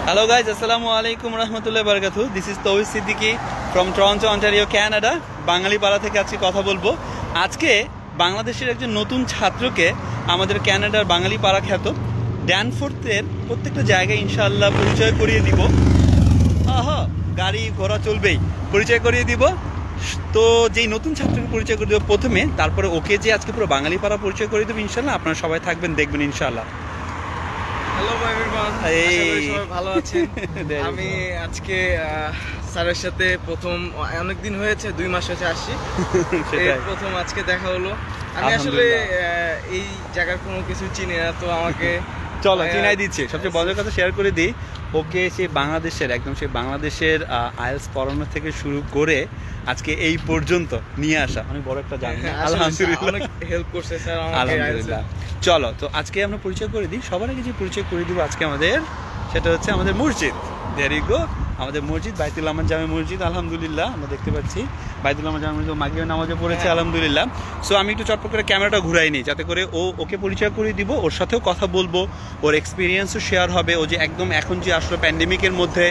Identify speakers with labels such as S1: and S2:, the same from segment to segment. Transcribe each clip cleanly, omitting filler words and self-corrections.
S1: Hello guys, Assalamu alaikum warahmatullahi wabarakatuh. This is Tawhid Siddiqui from Toronto, Ontario, Canada. বাঙালি পাড়া থেকে আজকে কথা বলবো। আজকে বাংলাদেশের একজন নতুন ছাত্রকে আমাদের কানাডার বাঙালি পাড়া খ্যাত ড্যানফোর্থের প্রত্যেকটা জায়গায় ইনশাআল্লাহ পরিচয় করিয়ে দিব। গাড়ি ঘোড়া চলবেই, পরিচয় করিয়ে দিব। তো যেই নতুন ছাত্রকে পরিচয় করে দেবো প্রথমে, তারপরে ওকে যে আজকে পুরো বাঙালি পাড়া পরিচয় করে দেবো ইনশাআল্লাহ। আপনারা সবাই থাকবেন, দেখবেন ইনশাআল্লাহ।
S2: হ্যালো এভরিওয়ান, সবাই ভালো আছেন। আমি আজকে স্যারের সাথে প্রথম, অনেকদিন হয়েছে, 2 মাস হয়েছে আসছি, প্রথম আজকে দেখা হলো। আমি আসলে এই জায়গার কোনো কিছু চিনি না, তো আমাকে
S1: চলো চিনাই দিচ্ছে। সবচেয়ে মজার কথা শেয়ার করে দিই, ওকে সে বাংলাদেশের বাংলাদেশের আইএলটিএস পড়ানো থেকে শুরু করে আজকে এই পর্যন্ত নিয়ে আসা অনেক বড় একটা জার্নি। আলহামদুলিল্লাহ
S2: অনেক হেল্প করছে স্যার আমাকে।
S1: আলহামদুলিল্লাহ। চলো তো আজকে আমরা পরিচয় করে দিই। সবার আগে যে পরিচয় করে দিব আজকে আমাদের, সেটা হচ্ছে আমাদের মসজিদ। দেয়ার ইউ গো, আমাদের মসজিদ বাইতুল আমান জামে মসজিদ। আলহামদুলিল্লাহ আমরা দেখতে পাচ্ছি বাইতুল আমান জামে মসজিদ মাগরিবের নামাজে পড়েছে আলহামদুলিল্লাহ। সো আমি একটু চটপট করে ক্যামেরাটা ঘুরাই নিই, যাতে করে ওকে পরিচয় করে দিব, ওর সাথেও কথা বলবো, ওর এক্সপিরিয়েন্সও শেয়ার হবে। ও যে একদম এখন যে আসলে প্যান্ডেমিকের মধ্যে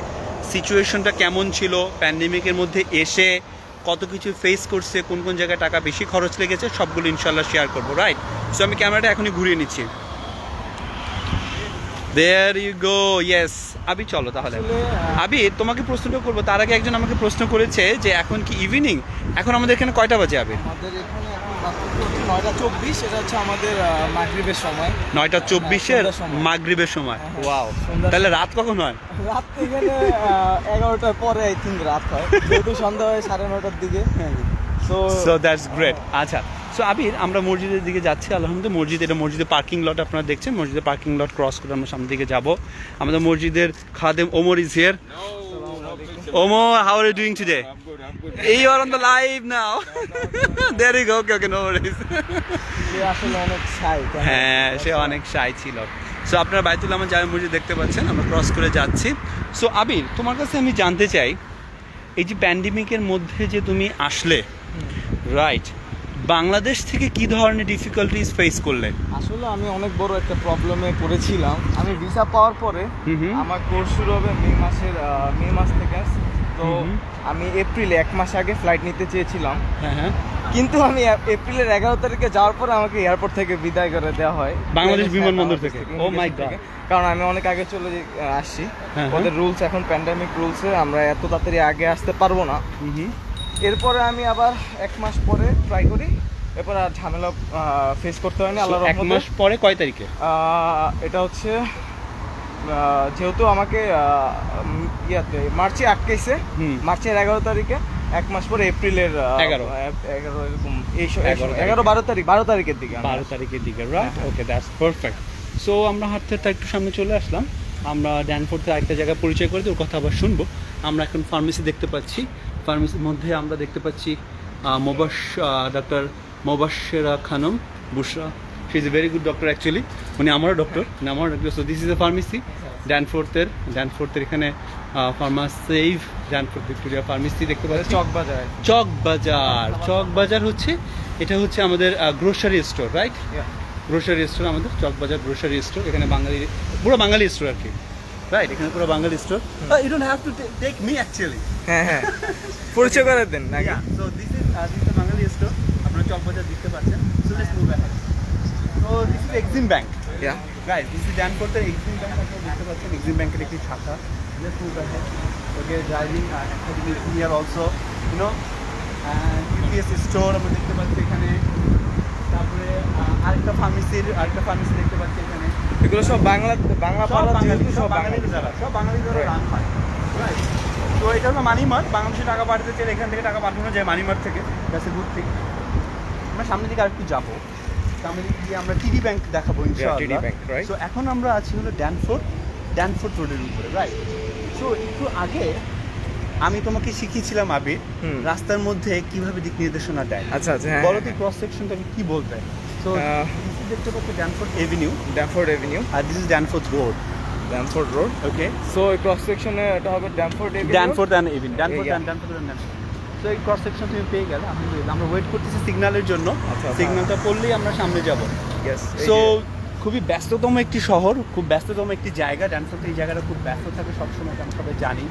S1: সিচুয়েশনটা কেমন ছিল, প্যান্ডেমিকের মধ্যে এসে কত কিছু ফেস করছে, কোন কোন জায়গায় টাকা বেশি খরচ লেগেছে, সবগুলো ইনশাল্লাহ শেয়ার করবো। রাইট, সো আমি ক্যামেরাটা এখনই ঘুরিয়ে নিচ্ছি। There you go, yes. আবি চলো তাহলে। আবি তোমাকে প্রশ্নটা করবো, তার আগে একজন আমাকে প্রশ্ন করেছে যে এখন কি ইভিনিং, এখন আমাদের এখানে কয়টা বাজে? আবি
S2: আমাদের এখানে এখন 9:24, এটা হচ্ছে আমাদের মাগরিবের সময়।
S1: 9:24 মাগরিবের সময়। ওয়াও, তাহলে রাত কখন হয়?
S2: রাত এখানে 11টার পরে আই থিঙ্ক রাত হয়, যেহেতু সন্ধ্যা হয় 9:30টার দিকে।
S1: So that's great. আচ্ছা, সো আবির আমরা মসজিদের দিকে যাচ্ছি। আলহামদুলিল্লাহ মসজিদ, এটা মসজিদের পার্কিং লট আপনারা দেখছেন। মসজিদের পার্কিং লট ক্রস করে আমরা সামনের দিকে যাব। আমাদের মসজিদের খাদেম Omar is here. Omar, how are you doing today?
S3: I'm good.
S1: You are on the live now. There you go. Okay, no worries.
S2: আসলে অনেক শাই।
S1: হ্যাঁ, সে অনেক শাই ছিল। সো আপনারা বাইতুল আমান জামে মসজিদ দেখতে পাচ্ছেন, আমরা ক্রস করে যাচ্ছি। সো আবির, তোমার কাছে আমি জানতে চাই, এই যে প্যান্ডেমিকের মধ্যে যে তুমি আসলে, রাইট, বাংলাদেশ থেকে কি ধরনের ডিফিকাল্টিজ ফেস করলে?
S2: আসলে আমি অনেক বড় একটা প্রবলেমে পড়েছিলাম। আমি ভিসা পাওয়ার পরে আমার কোর্স শুরু হবে মে মাস থেকে। তো আমি এপ্রিলে 1 মাস আগে ফ্লাইট নিতে চেয়েছিলাম,
S1: হ্যাঁ,
S2: কিন্তু আমি এপ্রিলের 11 তারিখে যাওয়ার পরে আমাকে এয়ারপোর্ট থেকে বিদায় করে দেওয়া হয়,
S1: বাংলাদেশ বিমানবন্দর থেকে। ও মাই গড,
S2: কারণ আমি অনেক আগে চলে আসছি। ওদের রুলস এখন প্যান্ডেমিক রুলসে আমরা এত তাড়াতাড়ি আগে আসতে পারবো না। এরপরে আমি আবার 1 মাস পরে ট্রাই করি, এরপর আর ঝামেলা ফেস করতে হয়নি আল্লাহর রহমতে।
S1: 1 মাস পরে কয় তারিখে?
S2: এটা হচ্ছে যেহেতু আমাকে মার্চে আটকেছে, মার্চের 11 তারিখে, 1 মাস পরে এপ্রিলের 11 এরকম 12 তারিখের দিকে।
S1: 12 তারিখের দিকে, right? Okay, that's perfect. So আমরা হাঁটতে একটু সামনে চলে আসলাম। আমরা ড্যানফোর্থের আরেকটা জায়গায় পরিচয় করে দিই, ওর কথা আবার শুনবো। আমরা এখন ফার্মেসি দেখতে পাচ্ছি। ফার্মেসির মধ্যে আমরা দেখতে পাচ্ছি doctor Mobashwera Khanam Bushra. She is a very good doctor actually. উনি আমারও doctor, so this is a pharmacy ড্যানফোর্থের এখানে ফার্মাসেভ ড্যানফোর্থ ভিক্টোরিয়া ফার্মেসি দেখতে পাচ্ছি। চকবাজার হচ্ছে, এটা হচ্ছে আমাদের grocery store, right? Grocery store, আমাদের চকবাজার গ্রোসারি স্টোর। এখানে পুরো বাঙালি স্টোর আর কি, রাইট? এখানে পুরো Bengali store. You don't have to take me actually.
S2: হ্যাঁ, পরিচয় করে দেন না।
S1: So this is Bengali store, আপনারা চকবাজার দেখতে পাচ্ছেন। So let's move ahead. So this is Exim bank. Guys, this is ড্যানফোর্থের এক্সিম ব্যাংক। আপনারা দেখতে পাচ্ছেন এক্সিম ব্যাংকের একটি শাখা। Let's move ahead. Okay, driving academy here also, you know, and UPS store আমরা দেখতে পাচ্ছি এখানে। তারপরে আরেকটা ফার্মেসি দেখতে পাচ্ছি এখানে।
S2: এগুলো সব বাংলা পাড়া, যেহেতু সব
S1: বাঙালি দ্বারা রান হয়, রাইট? তো এটা হলো মানিমার্ট। বাংলাদেশে টাকা পাঠাতে চাইলে এখান থেকে টাকা পাঠানো যায় মানিমার্ট থেকে। That's a good thing. আমরা সামনের দিকে আরেকটু যাবো, সামনের দিকে গিয়ে আমরা টিডি ব্যাংক দেখাবো ইনশাআল্লাহ। সো এখন আমরা আছি হলো ড্যানফোর্থ রোডের উপরে, রাইট? সো একটু আগে আমি তোমাকে শিখিয়েছিলাম আবির, রাস্তার মধ্যে কিভাবে দিক নির্দেশনা দেয়।
S2: আচ্ছা,
S1: বলো তো ক্রস সেকশনটাকে কি বলতে? সো দেখতে পাচ্ছি ড্যানফোর্থ এভিনিউ, আর this is Danforth road. Okay,
S2: so এই ক্রস সেকশনে এটা হবে ড্যানফোর্থ
S1: অ্যান্ড এভিনিউ, সো এই ক্রস সেকশন তুমি পেয়ে গেলে। আলহামদুলিল্লাহ, আমরা ওয়েট করতেছি সিগন্যালের জন্য। সিগন্যালটা পড়লেই আমরা সামনে যাব। সো খুবই ব্যস্ততম একটি শহর, খুব ব্যস্ততম একটি জায়গা। ড্যানফোর্ড এই জায়গাটা খুব ব্যস্ত থাকে সবসময়, আমরা সবাই জানি।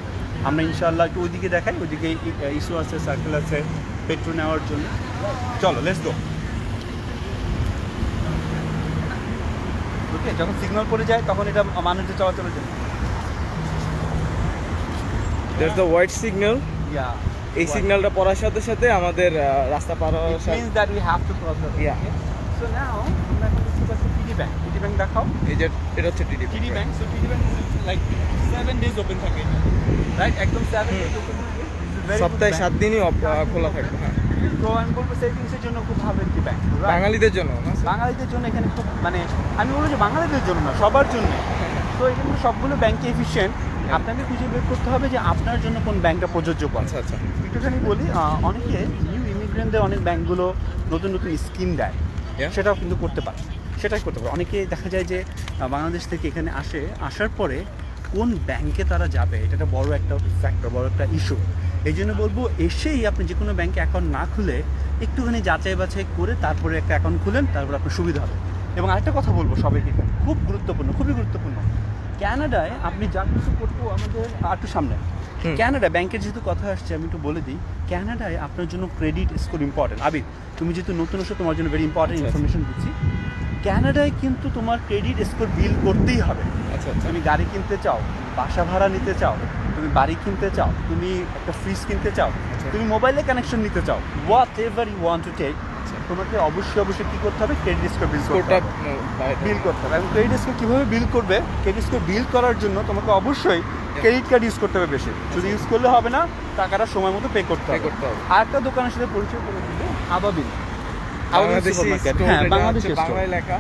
S1: আমরা ইনশাআল্লাহ একটু ওইদিকে দেখাই, ওইদিকে ইস্যু আছে, সার্কেল আছে পেট্রো নেওয়ার জন্য। চলো লেটস গো। ওকে, যখন সিগন্যাল পড়ে যায় তখন এটা মানুষদের চলাচলের জন্য।
S2: There's the white signal.
S1: Yeah.
S2: এই সিগন্যালটা পড়ার সাথে সাথে আমাদের রাস্তা পার হওয়ার
S1: It means that we have to cross the road.
S2: Yeah.
S1: Okay? So now আমরা এখন দেখতে পাচ্ছি TD Bank. TD Bank দেখাও।
S2: এই যে এটা হচ্ছে টিডি
S1: TD Bank. So TD Bank is like 7 days open থাকে। Right? একদম 7 days open থাকে। This is very good
S2: সপ্তাহে
S1: bank.
S2: 7 দিনই খোলা থাকবে। হ্যাঁ,
S1: তো আমি বলবো সেভিংসের জন্য খুব ভালো একটি ব্যাংক।
S2: বাঙালিদের জন্য না?
S1: বাঙালিদের জন্য এখানে খুব, মানে আমি বলবো যে বাঙালিদের জন্য না, সবার জন্য। তো এখানে সবগুলো ব্যাংকে এফিশিয়েন্ট। আপনাকে খুঁজে বের করতে হবে যে আপনার জন্য কোন ব্যাংকটা প্রযোজ্য।
S2: আচ্ছা আচ্ছা।
S1: একটুখানি বলি, অনেকে নিউ ইমিগ্রেন্টদের অনেক ব্যাংকগুলো নতুন নতুন স্কিম দেয়,
S2: Yeah.
S1: সেটাও কিন্তু করতে পারে, সেটাই করতে পারে। অনেকে দেখা যায় যে বাংলাদেশ থেকে এখানে আসার পরে কোন ব্যাংকে তারা যাবে, এটা একটা বড় একটা ফ্যাক্টর, বড় একটা ইস্যু। এই জন্য বলবো এসেই আপনি যে কোনো ব্যাংকে অ্যাকাউন্ট না খুলে একটুখানি যাচাই বাছাই করে তারপরে একটা অ্যাকাউন্ট খুলেন, তারপর আপনার সুবিধা হবে। এবং আরেকটা কথা বলবো সবাইকে, এখানে খুব গুরুত্বপূর্ণ, খুবই গুরুত্বপূর্ণ, ক্যানাডায় আপনি যা কিছু করবো আমাদের একটু সামনে ক্যানাডা ব্যাংকের যেহেতু কথা আসছে, আমি একটু বলে দিই, ক্যানাডায় আপনার জন্য ক্রেডিট স্কোর ইম্পর্টেন্ট। আবির, তুমি যেহেতু নতুন এসো, তোমার জন্য ভেরি ইম্পর্টেন্ট ইনফরমেশন দিচ্ছি। ক্যানাডায় কিন্তু তোমার ক্রেডিট স্কোর বিল করতেই হবে।
S2: আচ্ছা আচ্ছা।
S1: তুমি গাড়ি কিনতে চাও, বাসা ভাড়া নিতে চাও, তুমি বাড়ি কিনতে চাও, তুমি একটা ফ্রিজ কিনতে চাও, তুমি মোবাইলে কানেকশন নিতে চাও, whatever you want to take, তোমাকে অবশ্যই কী করতে হবে, ক্রেডিট স্কোর বিল করতে হবে। বিল করতে হবে। এবং ক্রেডিট স্কোর কীভাবে বিল করবে, ক্রেডিট স্কোর বিল করার জন্য তোমাকে অবশ্যই ক্রেডিট কার্ড ইউজ করতে হবে বেশি। শুধু ইউজ করলে হবে না, টাকাটা সময় মতো পে করতে হবে। আর একটা দোকানের সাথে পরিচয় করে দিবে, আবাবিল।
S2: বাংলাদেশি
S1: সুপারমার্কেট,
S2: স্টোর,
S1: হ্যাঁ,
S2: এটা
S1: বাংলাদেশি
S2: হচ্ছে
S1: স্টোর,
S2: বাংলায় লেখা।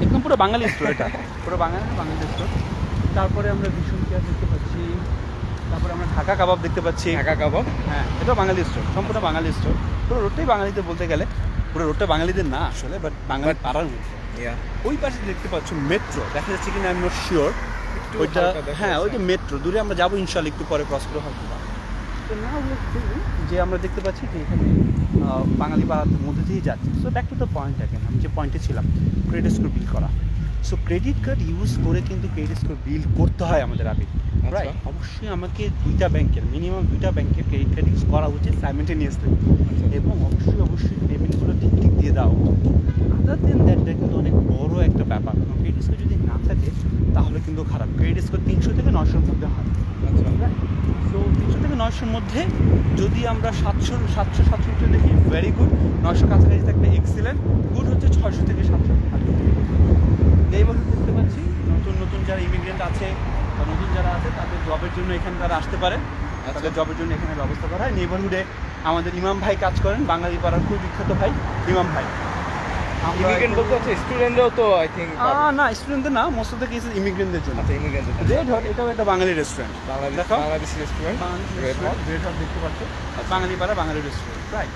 S1: একদম পুরো বাঙালি স্টোর, এটা পুরো বাঙালি স্টোর। তারপরে আমরা ভীষণ কেয়ার দেখতে পাচ্ছি, তারপরে আমরা ঢাকা কাবাব দেখতে পাচ্ছি।
S2: ঢাকা কাবাব,
S1: হ্যাঁ, এটাও বাঙালি স্টোর, সম্পূর্ণ বাঙালি স্টোর। পুরো রোডটাই বাঙালিদের বলতে গেলে, পুরো রোডটা বাঙালিদের না আসলে, বাট বাঙালি পাড়ার মধ্যে। ওই পাশে দেখতে পাচ্ছ মেট্রো, দেখা যাচ্ছে কিনা আমি নট শিওর। ওইটা, হ্যাঁ, ওই যে মেট্রো, দূরে আমরা যাবো ইনশাল্লাহ, একটু পরে ক্রস করে হয়তো। তো না যে আমরা দেখতে পাচ্ছি যে এখানে বাঙালি পাড়ার মধ্যে দিয়েই যাচ্ছে। So back to the point, দেখেন আমি যে পয়েন্টে ছিলাম, ক্রেডিট স্কোর বিল করা। সো ক্রেডিট কার্ড ইউজ করে কিন্তু ক্রেডিট স্কোর বিল করতে হয় আমাদের আবেগ, রাইট? অবশ্যই আমাকে মিনিমাম দুইটা ব্যাংকের ক্রেডিট কার্ড ইউজ করা উচিত সাইমেলটেনিয়াসলি, এবং অবশ্যই পেমেন্টগুলো ঠিক দিয়ে দেওয়া উচিত। আদার দেন দ্যাট, এটা কিন্তু অনেক বড় একটা ব্যাপার। ক্রেডিট স্কোর যদি না থাকে তাহলে কিন্তু খারাপ। ক্রেডিট স্কোর 300 থেকে 900-র মধ্যে হয়। সো 300 থেকে 900-র মধ্যে যদি আমরা 700 দেখি, ভেরি গুড। 900 কাছাকাছি থাকলে এক্সিলেন্ট, গুড হচ্ছে 600 থেকে 700। নেইবারহুড দেখতে পাচ্ছি, নতুন যারা ইমিগ্রেন্ট আছে বা নতুন যারা আছে তাদের জবের জন্য এখানে তারা আসতে পারে, তাদের জবের জন্য এখানে ব্যবস্থা করা হয়। নেইবারহুডে আমাদের ইমাম ভাই কাজ করেন, বাঙালি পাড়ার খুব বিখ্যাত ভাই ইমাম ভাই।
S2: ইমিগ্রেন্ট বলতে হচ্ছে স্টুডেন্টরাও তো আই থিঙ্ক
S1: না, স্টুডেন্টদের না, মোস্ট অফ দ্য কেসেস ইমিগ্রেন্টদের জন্য।
S2: আচ্ছা, ইমিগ্রেন্টদের জন্য।
S1: রেড হট, এটাও একটা Bengali restaurant.
S2: Bangladeshi restaurant,
S1: red hot দেখতে পাচ্ছ, বাঙালি পাড়া Bengali restaurant, right?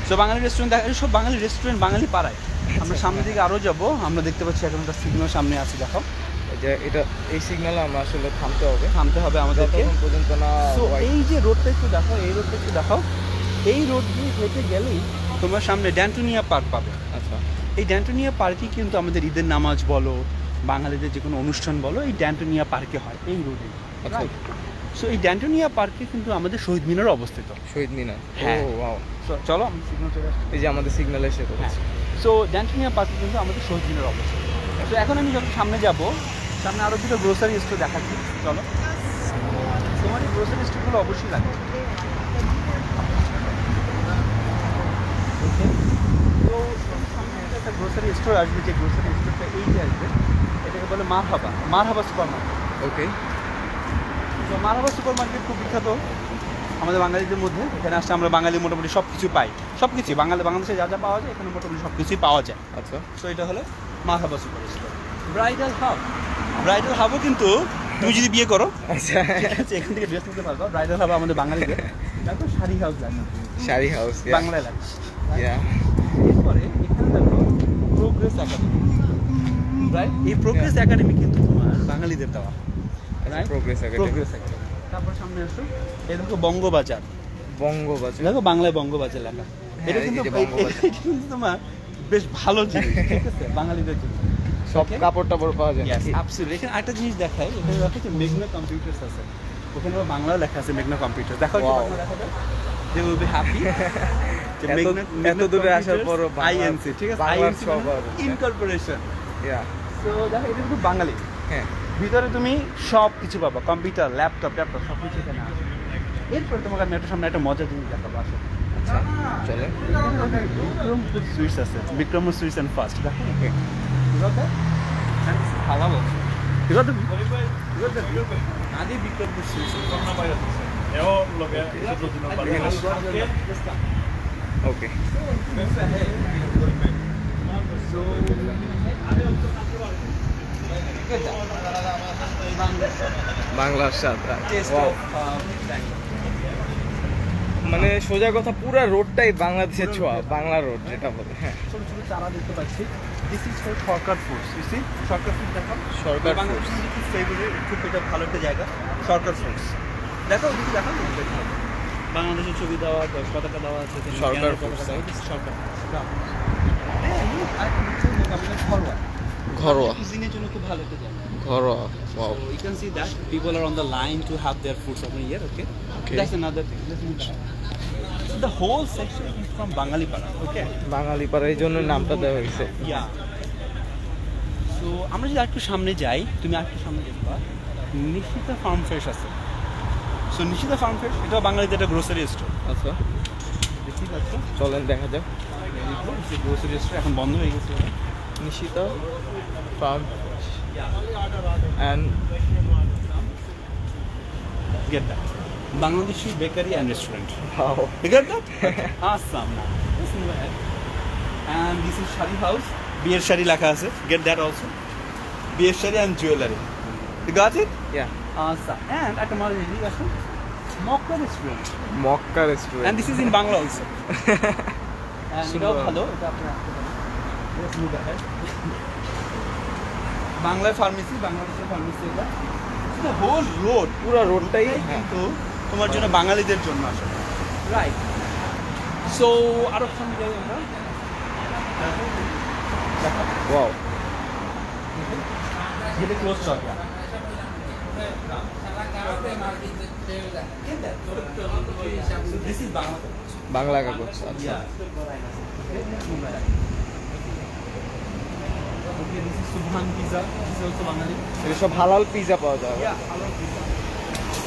S1: So Bengali restaurant দেখা, সব বাঙালি রেস্টুরেন্ট বাঙালি পাড়ায়। আমরা সামনের দিকে আরও যাবো, আমরা দেখতে পাচ্ছি এখন একটা সিগন্যাল সামনে আছে, দেখাও।
S2: যে এই সিগন্যালে আমরা আসলে থামতে হবে
S1: আমাদেরকে
S2: যতক্ষণ পর্যন্ত না।
S1: সো এই যে রোডটা একটু দেখাও, এই রোডটা একটু দেখাও। এই রোড দিয়ে হেঁটে গেলেই তোমার সামনে ড্যান্টোনিয়া পার্ক পাবে।
S2: আচ্ছা,
S1: এই ড্যান্টোনিয়া পার্কই কিন্তু আমাদের ঈদের নামাজ বলো, বাঙালিদের যে কোনো অনুষ্ঠান বলো, এই ড্যান্টোনিয়া পার্কে হয়, এই রোডে।
S2: আচ্ছা।
S1: সো এই ড্যান্টোনিয়া পার্কে কিন্তু আমাদের শহীদ মিনার অবস্থিত।
S2: শহীদ মিনার,
S1: হ্যাঁ।
S2: ও ওয়াও।
S1: চলো আমি সিগন্যাল চলে আসছি।
S2: এই যে আমাদের সিগন্যাল এসে পড়েছে।
S1: সো ড্যান্টোনিয়া পার্কে কিন্তু আমাদের শহীদ মিনার অবস্থিত। তো এখন আমি যখন সামনে যাব, সামনে আরও দুটো গ্রোসারি স্টোর দেখাচ্ছি, চলো। তোমার এই গ্রোসারি স্টোরগুলো অবশ্যই লাগবে। তো সামনে একটা গ্রোসারি স্টোর আসবে, যে গ্রোসারি স্টোরটা এই যে আসবে, এটাকে বলে মারহাবা সুপার মার্কেট।
S2: ওকে।
S1: তো মারহাবা সুপার মার্কেট খুব বিখ্যাত আমাদের বাঙালিদের মধ্যে। এখানে আসলে আমরা বাঙালি মোটামুটি সব কিছু পাই, সব কিছুই বাংলাদেশে যা পাওয়া যায় এখানে মোটামুটি সব কিছুই পাওয়া যায়।
S2: আচ্ছা।
S1: তো এটা হলো মারহাবা সুপার স্টোর। ব্রাইডাল হাবও কিন্তু তুমি যদি বিয়ে করো,
S2: আচ্ছা,
S1: ঠিক আছে, এখান থেকে ড্রেস নিতে পারবা। ব্রাইডাল হাব আমাদের বাঙালিদের, তারপর শাড়ি হাউস লেখা,
S2: শাড়ি হাউস,
S1: বাংলায় লেখা।
S2: ইয়া।
S1: এরপরে এখানে দেখো প্রোগ্রেস একাডেমি, রাইট? এই প্রোগ্রেস একাডেমি কিন্তু তোমার বাঙালিদের দেওয়া, রাইট?
S2: Progress
S1: progress academy. তারপর সামনে আসো, এই দেখো বঙ্গবাজার, দেখো বাংলায় বঙ্গবাজার লেখা। এটা কিন্তু তোমার বেশ ভালো জিনিস, ঠিক আছে, বাঙালিদের জন্য।
S2: সব
S1: Okay?
S2: কাপড় টাপড় পাওয়া যায়
S1: Yes, absolutely. এখানে আরেকটা জিনিস দেখাই, এখানে দেখো যে মেঘনা কম্পিউটার্স আছে, ওখানে আবার বাংলাও লেখা আছে মেঘনা কম্পিউটার। দেখো একটু
S2: Wow.
S1: বাংলা লেখা দাও। They will be happy. যে
S2: এত দূরে আসার পরও বাংলা-
S1: INC, ঠিক আছে?
S2: বাংলার
S1: INC
S2: সব
S1: মানে
S2: হবে।
S1: incorporation.
S2: Yeah.
S1: So দেখো এটা কিন্তু বাঙালি।
S2: হ্যাঁ
S1: ভিতরে তুমি সব কিছু পাবা, কম্পিউটার, ল্যাপটপ সব কিছু এখানে আছে। এরপর তোমাকে আমি একটা সামনে একটা মজার জিনিস দেখাবো, আসো।
S2: আচ্ছা চলে
S1: বিক্রমপুর সুইটস আছে, বিক্রমপুর সুইটস অ্যান্ড ফাস্ট। দেখো You got that? And this is halal also. You got the আদি বিক্রমপুর সুইটস।
S2: ওকে বাংলার স্বাদ Wow. মানে সোজা কথা পুরো রোডটাই বাংলাদেশের ছোঁয়া বাংলা রোড যেটা বলে হ্যাঁ
S1: ছোট ছোট চারা দেখতে পাচ্ছি। This is for Sarkar foods. You see Sarkar food দেখো,
S2: সরকার
S1: বাংলাদেশের খুব ফেভারিট, খুব এটা ভালো একটা জায়গা সরকার ফুডস। দেখো ওদিকে দেখো, বাংলাদেশের ছবি দেওয়া, পতাকা দেওয়া আছে,
S2: সরকার
S1: পতাকা
S2: foods,
S1: দেওয়া, this is সরকার। হ্যাঁ, আরেকটা হচ্ছে মোকাবিলা ঘরোয়া।
S2: ঘরোয়া
S1: কুজিনের জন্য খুব ভালো একটা জায়গা।
S2: ঘরোয়া wow
S1: So you can see that people are on the line to have their foods over here. Okay,
S2: Okay.
S1: that's another thing. Let's move back. So the whole section is from Bangali Para. Okay.
S2: বাঙালি পাড়া এই জন্য নামটা দেওয়া হয়েছে
S1: Yeah. So আমরা যদি একটু সামনে যাই, তুমি একটু সামনে দেখবা নিশিতা ফার্ম ফ্রেশ আছে। সো নিশিতা ফার্ম ফ্রেশ এটা বাঙালিদের একটা গ্রোসারি স্টোর।
S2: আচ্ছা
S1: দেখতেই পাচ্ছ,
S2: চলেন দেখা যাক
S1: গ্রোসারি স্টোর এখন বন্ধ হয়ে গেছে।
S2: Nishita farm and
S1: Get that. Bangladeshi bakery and restaurant.
S2: How
S1: You got that? Awesome. Now, let's move ahead. And this is Shari House. Beer Shari লেখা আছে. Get that also. Beer Shari and jewelry. You got it?
S2: Yeah
S1: Awesome. And at the Mall Irrigation, Mokka restaurant.
S2: Mecca restaurant
S1: And this is in Bangla also. And
S2: সুন্দর।
S1: এটাও ভালো, এটা আপনি রাখতে পারেন। Let's move ahead. বাংলায় ফার্মেসি, বাংলাদেশের pharmacy এটা। The whole road
S2: পুরো রোডটাই হ্যাঁ
S1: কিন্তু তোমার জন্য বাঙালিদের জন্য আসলে, রাইট? সো আরো সামনে যাই আমরা।
S2: ওয়াও
S1: যেটা close stock. This is Bangla.
S2: Bangla কাগজ আচ্ছা
S1: Okay, this is Subhan Pizza. This is also Bangali.
S2: এটা সব হালাল পিজা পাওয়া যায়
S1: Yeah, halal pizza.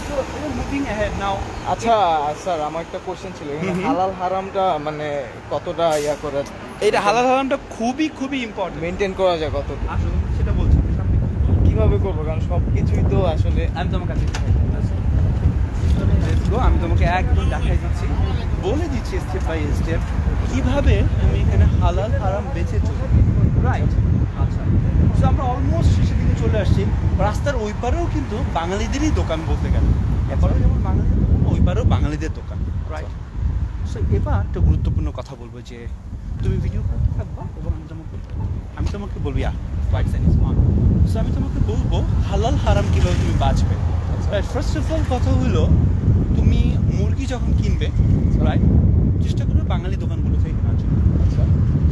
S1: So we're moving ahead now.
S2: আচ্ছা স্যার আমার একটা কোশ্চেন ছিল এখানে হালাল হারামটা মানে কতটা ইয়া করে
S1: এইটা হালাল হারামটা খুবই খুবই ইম্পর্টেন্ট।
S2: মেনটেন করা যায় কতটা
S1: আসলে সেটা বলছি সামনে।
S2: কিভাবে করবো কারণ সব কিছুই তো আসলে
S1: আমি তোমার কাছে Let's go. আমি তোমাকে একদম দেখাই দিচ্ছি, বলে দিচ্ছি স্টেপ বাই স্টেপ কিভাবে তুমি এখানে হালাল হারাম বেছে চলবে, রাইট? আচ্ছা, সো আমরা অলমোস্ট শেষের দিকে চলে আসছি। রাস্তার ওই পারেও কিন্তু বাঙালিদেরই দোকান বলতে গেলে, এপারেও যেমন বাঙালিদের দোকান, ওই পারেও বাঙালিদের দোকান, রাইট? সো এবার একটা গুরুত্বপূর্ণ কথা বলবো যে তুমি ভিডিও করতে থাকবা এবং আমি তোমাকে বলবো white sign is on. So আমি তোমাকে বলবো হালাল হারাম কীভাবে তুমি বাঁচবে। রাইট, ফার্স্ট অফ অল কথা হলো তুমি মুরগি যখন কিনবে, রাইট, চেষ্টা করবে বাঙালি দোকানগুলো থেকে কেনার জন্য।
S2: আচ্ছা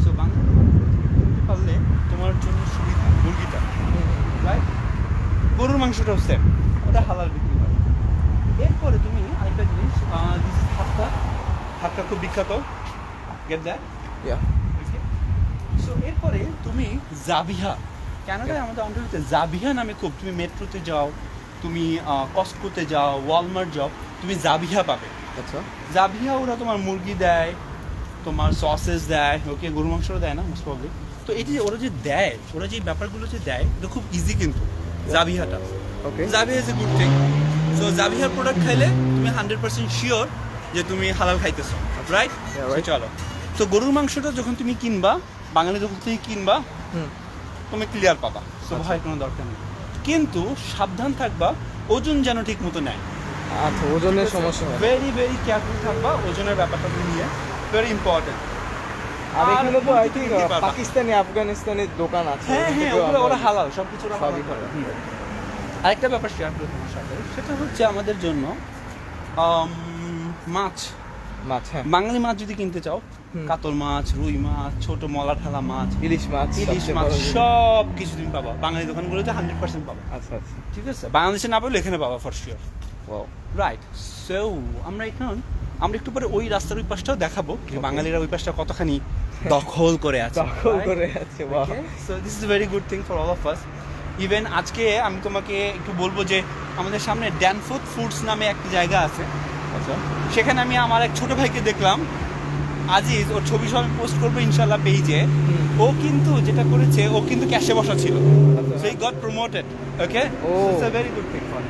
S1: সো বাঙালি দোকানগুলো থেকে কিনতে পারলে তোমার জন্য সুবিধা মুরগিটা, রাইট? গরুর মাংসটাও সেম, ওটা হালাল বিক্রি হয়। এরপরে তুমি আরেকটা জিনিস, দিস ইজ হাক্কা। হাক্কা খুব বিখ্যাত, গেট দ্যাট?
S2: ইয়া
S1: সো এরপরে তুমি জাবিহা, কানাডায় আমাদের অন্তর্ভুক্ত জাবিহা নামে খুব, তুমি মেট্রোতে যাও, তুমি কস্টকোতে যাও, ওয়ালমার্ট যাও, তুমি জাবিহা পাবে।
S2: আচ্ছা
S1: জাবিহা ওরা তোমার মুরগি দেয়, তোমার সসেস দেয়, ওকে গরু মাংসও দেয় না মোস্ট প্রবলি। তো এই যে ওরা যে দেয়, ওরা যে ব্যাপারগুলো যে দেয়, এটা খুব ইজি কিন্তু জাবিহাটা।
S2: Okay
S1: zabiha is a good thing. So জাবিহার প্রোডাক্ট খাইলে তুমি 100% শিওর যে তুমি হালাল খাইতেছো, রাইট?
S2: Yeah, right.
S1: চলো, তো গরুর মাংসটা যখন তুমি কিনবা, বাঙালি দোকান থেকে কিনবা,
S2: হুম
S1: তুমি ক্লিয়ার পাবা, সো ভয় কোনো দরকার নেই। কিন্তু সাবধান থাকবা, ওজন যেন ঠিক মতো নেয়।
S2: আচ্ছা ওজনের সমস্যা হয়
S1: ভেরি ভেরি কেয়ারফুল থাকবা ওজনের ব্যাপারটা নিয়ে, ভেরি ইম্পর্টেন্ট।
S2: আর এখানে তো
S1: আর
S2: আই থিঙ্ক
S1: কিনতে পারবা।
S2: পাকিস্তানি আফগানিস্তানি দোকান আছে
S1: হ্যাঁ হ্যাঁ,
S2: যেগুলো
S1: ওরা
S2: আমরা-
S1: হালাল, সব কিছু ওরা
S2: সবই
S1: হালাল।
S2: হালাল।
S1: আরেকটা ব্যাপার শেয়ার করে তোমার সাথে, সেটা হচ্ছে আমাদের জন্য মাছ,
S2: মাছ, হ্যাঁ।
S1: বাঙালি মাছ যদি কিনতে চাও, কাতল মাছ, রুই মাছ, ছোট মলা ঠালা মাছ,
S2: ইলিশ মাছ
S1: সব কিছু তুমি পাবা বাঙালি দোকানগুলোতে 100% পাবা।
S2: আচ্ছা আচ্ছা,
S1: ঠিক আছে, বাংলাদেশে না পেলে এখানে পাবা for sure.
S2: Wow,
S1: right. So আমরা একটু পরে ওই রাস্তার ওই পাশটাও দেখাবো যে বাঙালিরা ওই পাশটা কতখানি দখল করে আছে।
S2: Wow.
S1: So this is very good thing for all of us. Even আজকে আমি তোমাকে একটু বলবো যে আমাদের সামনে ড্যানফোর্থ ফুডস নামে একটা জায়গা আছে।
S2: আচ্ছা,
S1: সেখানে আমি আমার এক ছোট ভাইকে দেখলাম, আজিজ, ওর ছবি সব আমি পোস্ট করবো ইনশাল্লাহ পেজে। ও কিন্তু যেটা করেছে, ও কিন্তু ক্যাশে বসা ছিল, so he got promoted. Okay, it's a very good thing for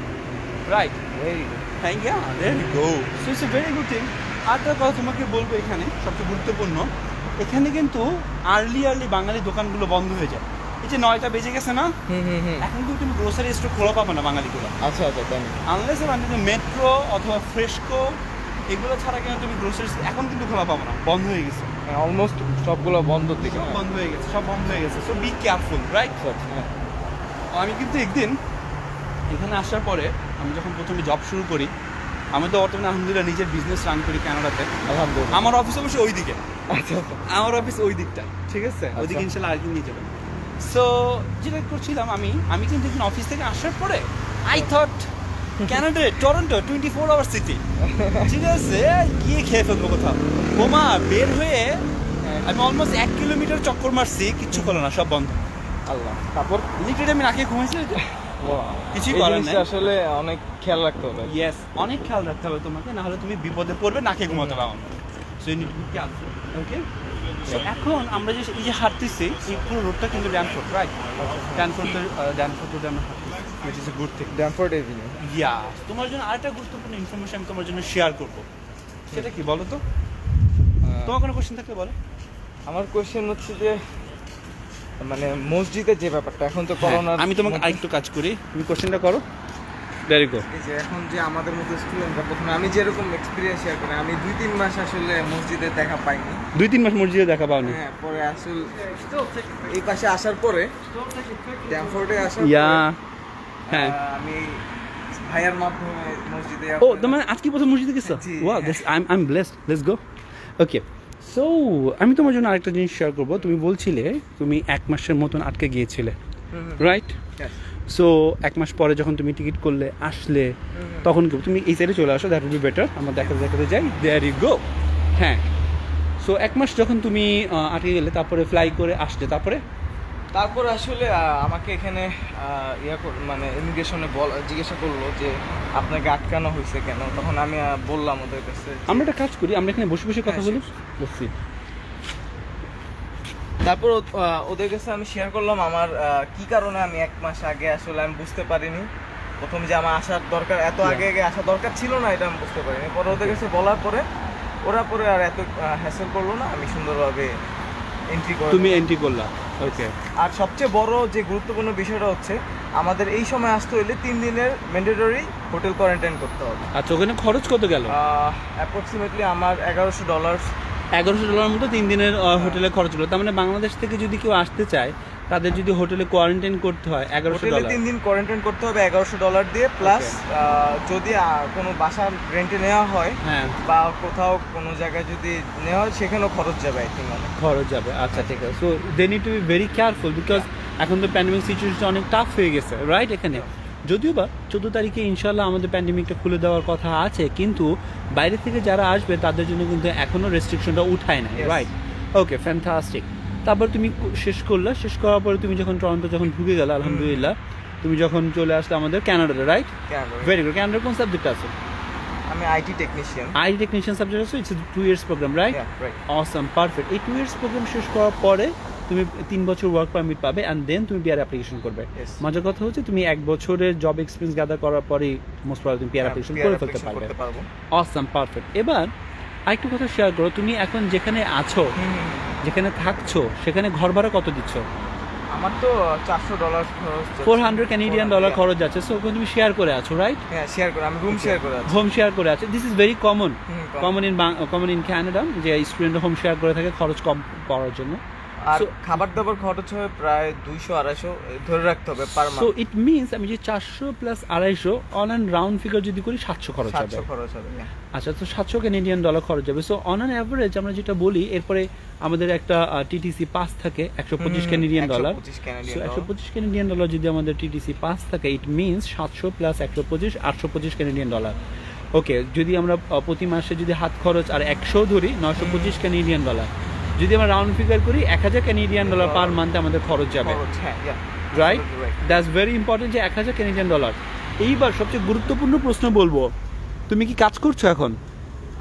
S1: right.
S2: Very good,
S1: thank you, there you go. So it's a very good thing. আরেকটা কথা তোমাকে বলবো, এখানে সবচেয়ে গুরুত্বপূর্ণ, এখানে কিন্তু আর্লি বাঙালি দোকানগুলো বন্ধ হয়ে যায়। এই যে 9টা বেজে গেছে না, এখন কিন্তু তুমি গ্রোসারি স্টোর খোলা পাবে না বাঙালিগুলো।
S2: আচ্ছা আচ্ছা, তাই
S1: আনলেস তুমি মেট্রো অথবা ফ্রেশকো এগুলো ছাড়া কিন্তু তুমি গ্রোসারি এখন কিন্তু খোলা পাবো না, বন্ধ হয়ে গেছে।
S2: অলমোস্ট সবগুলো বন্ধর দিকে,
S1: সব বন্ধ হয়ে গেছে, সব বন্ধ হয়ে গেছে। So be careful, right? আমি কিন্তু একদিন এখানে আসার পরে, আমি যখন প্রথমে জব শুরু করি, আমি তো বর্তমানে আলহামদুলিল্লাহ নিজের বিজনেস রান করি কানাডাতে।
S2: আলহামদুলিল্লাহ।
S1: আমার অফিস অবশ্যই ওই দিকে।
S2: আচ্ছা আচ্ছা,
S1: আমার অফিস ওই দিকটা, ঠিক আছে? ওইদিকে ইনশাল্লাহ আরেকদিন নিয়ে যাবেন। সো যেটা করছিলাম, আমি কিন্তু এখন অফিস থেকে আসার পরে I thought Canada, Toronto 24 our city, ঠিক আছে, গিয়ে খেয়ে ফেলবো কোথাও। ওমা বের হয়ে আমি অলমোস্ট 1 কিলোমিটার চক্কর মারছি, কিচ্ছু করলো না, সব বন্ধ।
S2: আল্লাহ। তারপর
S1: লিটারেলি আমি নাকে ঘুমাইছি, কিছুই
S2: এই
S1: করার
S2: জিনিসটা
S1: নাই।
S2: আসলে অনেক খেয়াল রাখতে হবে।
S1: ইয়েস, অনেক খেয়াল রাখতে হবে তোমাকে, না হলে তুমি বিপদে পড়বে, নাকে ঘুমাতে পারো না। So you need to be careful. Okay, so এখন আমরা যে এই যে হাঁটতেছি, এই পুরো রোডটা কিন্তু ড্যানফোর্থ, রাইট? ড্যানফোর্থে আমরা হাঁটতেছি, which is a good thing.
S2: Danforth avenue.
S1: Yeah, তোমার জন্য আরেকটা গুরুত্বপূর্ণ ইনফরমেশন আমি তোমার জন্য শেয়ার করবো। সেটা কি বলো তো? তোমার কোনো কোশ্চেন থাকলে বলো।
S2: আমার কোশ্চেন হচ্ছে যে, মানে মসজিদের যে ব্যাপারটা, এখন তো করোনা,
S1: আমি তোমাকে আরেকটু কাজ করি, তুমি কোশ্চেনটা করো। Very good.
S2: এই যে এখন যে আমাদের মতো স্টুডেন্টরা, প্রথমে আমি যেরকম এক্সপিরিয়েন্স শেয়ার করি, আমি 2-3 মাস আসলে মসজিদে দেখা পাইনি।
S1: 2-3 মাস মসজিদে দেখা পাওনি?
S2: হ্যাঁ, পরে আসলে এই পাশে আসার পরে, ড্যানফোর্ডে আসার
S1: ইয়া,
S2: পরে
S1: হ্যাঁ,
S2: আমি ভাইয়ার মাধ্যমে মসজিদে।
S1: ও তোমার আজকে প্রথম মসজিদে গেছো?
S2: জি,
S1: wow, this I am blessed. Let's go. Okay, so আমি তোমার জন্য আরেকটা জিনিস শেয়ার করবো। তুমি বলছিলে তুমি 1 মাসের মতন আটকে গিয়েছিলে, রাইট? সো 1 মাস পরে যখন তুমি টিকিট করলে, আসলে, তখন কি তুমি এই সাইডে চলে আসো? That will be better. আমরা দেখাতে যাই। There you go. হ্যাঁ, সো 1 মাস যখন তুমি আটকে গেলে, তারপরে ফ্লাই করে আসলে,
S2: তারপর আসলে আমাকে এখানে মানে ইমিগ্রেশনে জিজ্ঞাসা করলো যে আপনাকে আটকানো হয়েছে কেন। তখন আমি বললাম ওদের কাছে,
S1: আমরা একটা কাজ করি, আমরা এখানে বসে বসে কথা বলি। বসছি।
S2: তারপর ওদের কাছে আমি শেয়ার করলাম আমার কি কারণে আমি 1 মাস আগে আসলে আমি বুঝতে পারিনি। প্রথম যে আমার আসার দরকার, এত আগে আসা দরকার ছিল না, এটা আমি বুঝতে পারিনি। পরে ওদের কাছে বলার পরে ওরা পরে আর এত হ্যাসেল করলো না, আমি সুন্দরভাবে এন্ট্রি করে।
S1: তুমি এন্ট্রি করলা, ওকে।
S2: আর সবচেয়ে বড় যে গুরুত্বপূর্ণ বিষয়টা হচ্ছে, আমাদের এই সময় আসতে হলে 3 দিনের ম্যান্ডেটরি হোটেল কোয়ারেন্টাইন করতে হবে।
S1: আচ্ছা, ওখানে খরচ কত গেল?
S2: অ্যাপ্রক্সিমেটলি আমার $1100।
S1: $1100 মতো 3 দিনের হোটেলে খরচ হলো। তার মানে বাংলাদেশ থেকে যদি কেউ আসতে চায়, তাদের যদি হোটেলে কোয়ারেন্টাইন করতে হয় $1100।
S2: 3 দিন কোয়ারেন্টাইন করতে হবে $1100 দিয়ে, প্লাস যদি কোনো বাসা রেন্টে নেওয়া হয়,
S1: হ্যাঁ,
S2: বা কোথাও কোনো জায়গায় যদি নেওয়া হয়, সেখানেও খরচ যাবে, আই থিঙ্ক অনেক
S1: খরচ যাবে। আচ্ছা, ঠিক আছে। So they need to be very careful, because এখন তো প্যান্ডেমিক সিচুয়েশন অনেক টাফ হয়ে গেছে, রাইট? এখানে যদিও বা 14 তারিখে ইনশাল্লাহ আমাদের প্যান্ডেমিকটা খুলে দেওয়ার কথা আছে, কিন্তু বাইরে থেকে যারা আসবে তাদের জন্য কিন্তু এখনও রেস্ট্রিকশনটা উঠায় না, রাইট? ওকে, ফ্যান্টাস্টিক। তারপর তুমি শেষ করার পরে তুমি যখন টরন্টো যখন ঢুকে গেলে, আলহামদুলিল্লাহ, তুমি যখন চলে আসলে আমাদের ক্যানাডাতে, রাইট? Very good. ক্যানাডার কোন সাবজেক্ট আছে?
S2: আমি আইটি টেকনিশিয়ান
S1: সাবজেক্ট আছে। It's 2 years programme, right? Awesome, perfect. এই 2 ইয়ার্স প্রোগ্রাম শেষ করার পরে তুমি 3 বছর ওয়ার্ক পারমিট পাবে, অ্যান্ড দেন তুমি পিআর অ্যাপ্লিকেশন করবে। মজার কথা হচ্ছে, তুমি 1 বছরের জব এক্সপিরিয়েন্স গ্যাদার করার পরেই মোস্ট প্রবাবলি তুমি পিআর অ্যাপ্লিকেশন করে ফেলতে পারবে। Awesome, perfect. এবার আরেকটু কথা শেয়ার করো, তুমি এখন যেখানে আছো, যেখানে থাকছো, সেখানে ঘর ভাড়া কত দিচ্ছ?
S2: আমার তো $400 খরচ,
S1: $400 ক্যানাডিয়ান খরচ যাচ্ছে। সো তুমি শেয়ার করে আছো, রাইট?
S2: হ্যাঁ, শেয়ার করে, আমি রুম শেয়ার করে আছি।
S1: হোম শেয়ার করে আছে। This is very common in Canada, যে স্টুডেন্ট হোম শেয়ার করে থাকে খরচ কম পড়ার জন্য।
S2: আর
S1: So-
S2: খাবার দাবার খরচ হয় প্রায় 200-250 ধরে রাখতে হবে পার
S1: সো
S2: মান্থ।
S1: ইট মিনস আমি যে 400 plus 250 on and round figure যদি করি 700 খরচ হবে।
S2: 700 খরচ হবে।
S1: আচ্ছা, তো 700 ক্যানাডিয়ান ডলার খরচ হবে। সো অন অ্যান অ্যাভারেজ আমরা যেটা বলি, এরপরে আমাদের একটা টিটিসি পাস থাকে 125 Canadian dollar.
S2: 125
S1: so
S2: Canadian dollar.
S1: 125 Canadian dollar যদি আমাদের টিটিসি পাস থাকে, it means 700 plus 125 825 Canadian dollar. Okay, যদি আমরা প্রতি মাসে যদি হাত খরচ আর 100 ধরি, 925 ক্যানাডিয়ান ডলার। যদি আমরা রাউন্ড ফিগার করি 1000 ক্যানাডিয়ান ডলার পার মান্থে আমাদের খরচ যাবে,
S2: খরচ, হ্যাঁ,
S1: right?
S2: absolutely right.
S1: That's very important যে 1000 ক্যানাডিয়ান ডলার। এইবার সবচেয়ে গুরুত্বপূর্ণ প্রশ্ন বলবো, তুমি কি কাজ করছো এখন?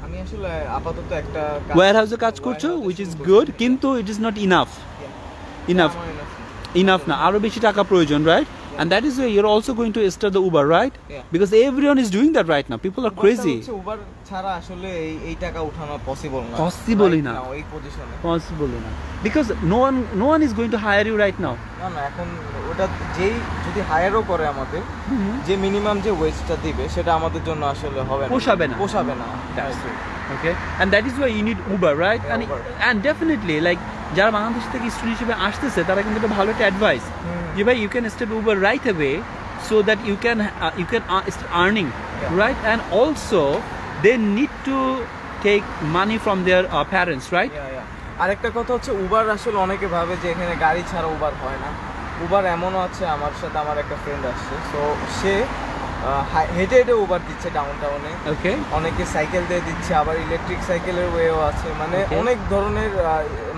S2: আমি আসলে আপাতত একটা
S1: ওয়্যার হাউসে কাজ করছো, উইচ ইজ গুড, কিন্তু it is not enough. Enough না, আরো বেশি টাকা প্রয়োজন, right? And that is why you're also going to start the Uber, right?
S2: Yeah.
S1: Because everyone is doing that right now. People are crazy.
S2: Uber ছাড়া আসলে এই টাকা উঠানো পসিবল না।
S1: Possible-ই না।
S2: এই পজিশনে।
S1: Possible না, because no one is going to hire you right now.
S2: না না, এখন ওটা যেই যদি হায়ারও করে আমাদের, যে মিনিমাম যে ওয়েজটা দিবে সেটা আমাদের জন্য আসলে হবে না,
S1: পোষাবে না।
S2: পোষাবে না।
S1: That's Okay, and that is why you need Uber, right?
S2: Yeah,
S1: And definitely, like যারা বাংলাদেশ থেকে স্টুডেন্ট হিসেবে আসতেছে, তারা কিন্তু একটা ভালো একটা অ্যাডভাইস যে ভাই you can start Uber right away so that you can start earning, right? And also they need to take money from their parents, right?
S2: আরেকটা কথা হচ্ছে, উবার আসলে অনেকে ভাবে যে এখানে গাড়ি ছাড়া উবার হয় না। উবার এমনও আছে, আমার সাথে আমার একটা ফ্রেন্ড আসছে, সো সে হেঁটে হেঁটে উবার দিচ্ছে ডাউন টাউনে।
S1: Okay.
S2: অনেকে সাইকেল দিয়ে দিচ্ছে, আবার ইলেকট্রিক সাইকেলের ওয়েও আছে, মানে
S1: Okay.
S2: অনেক ধরনের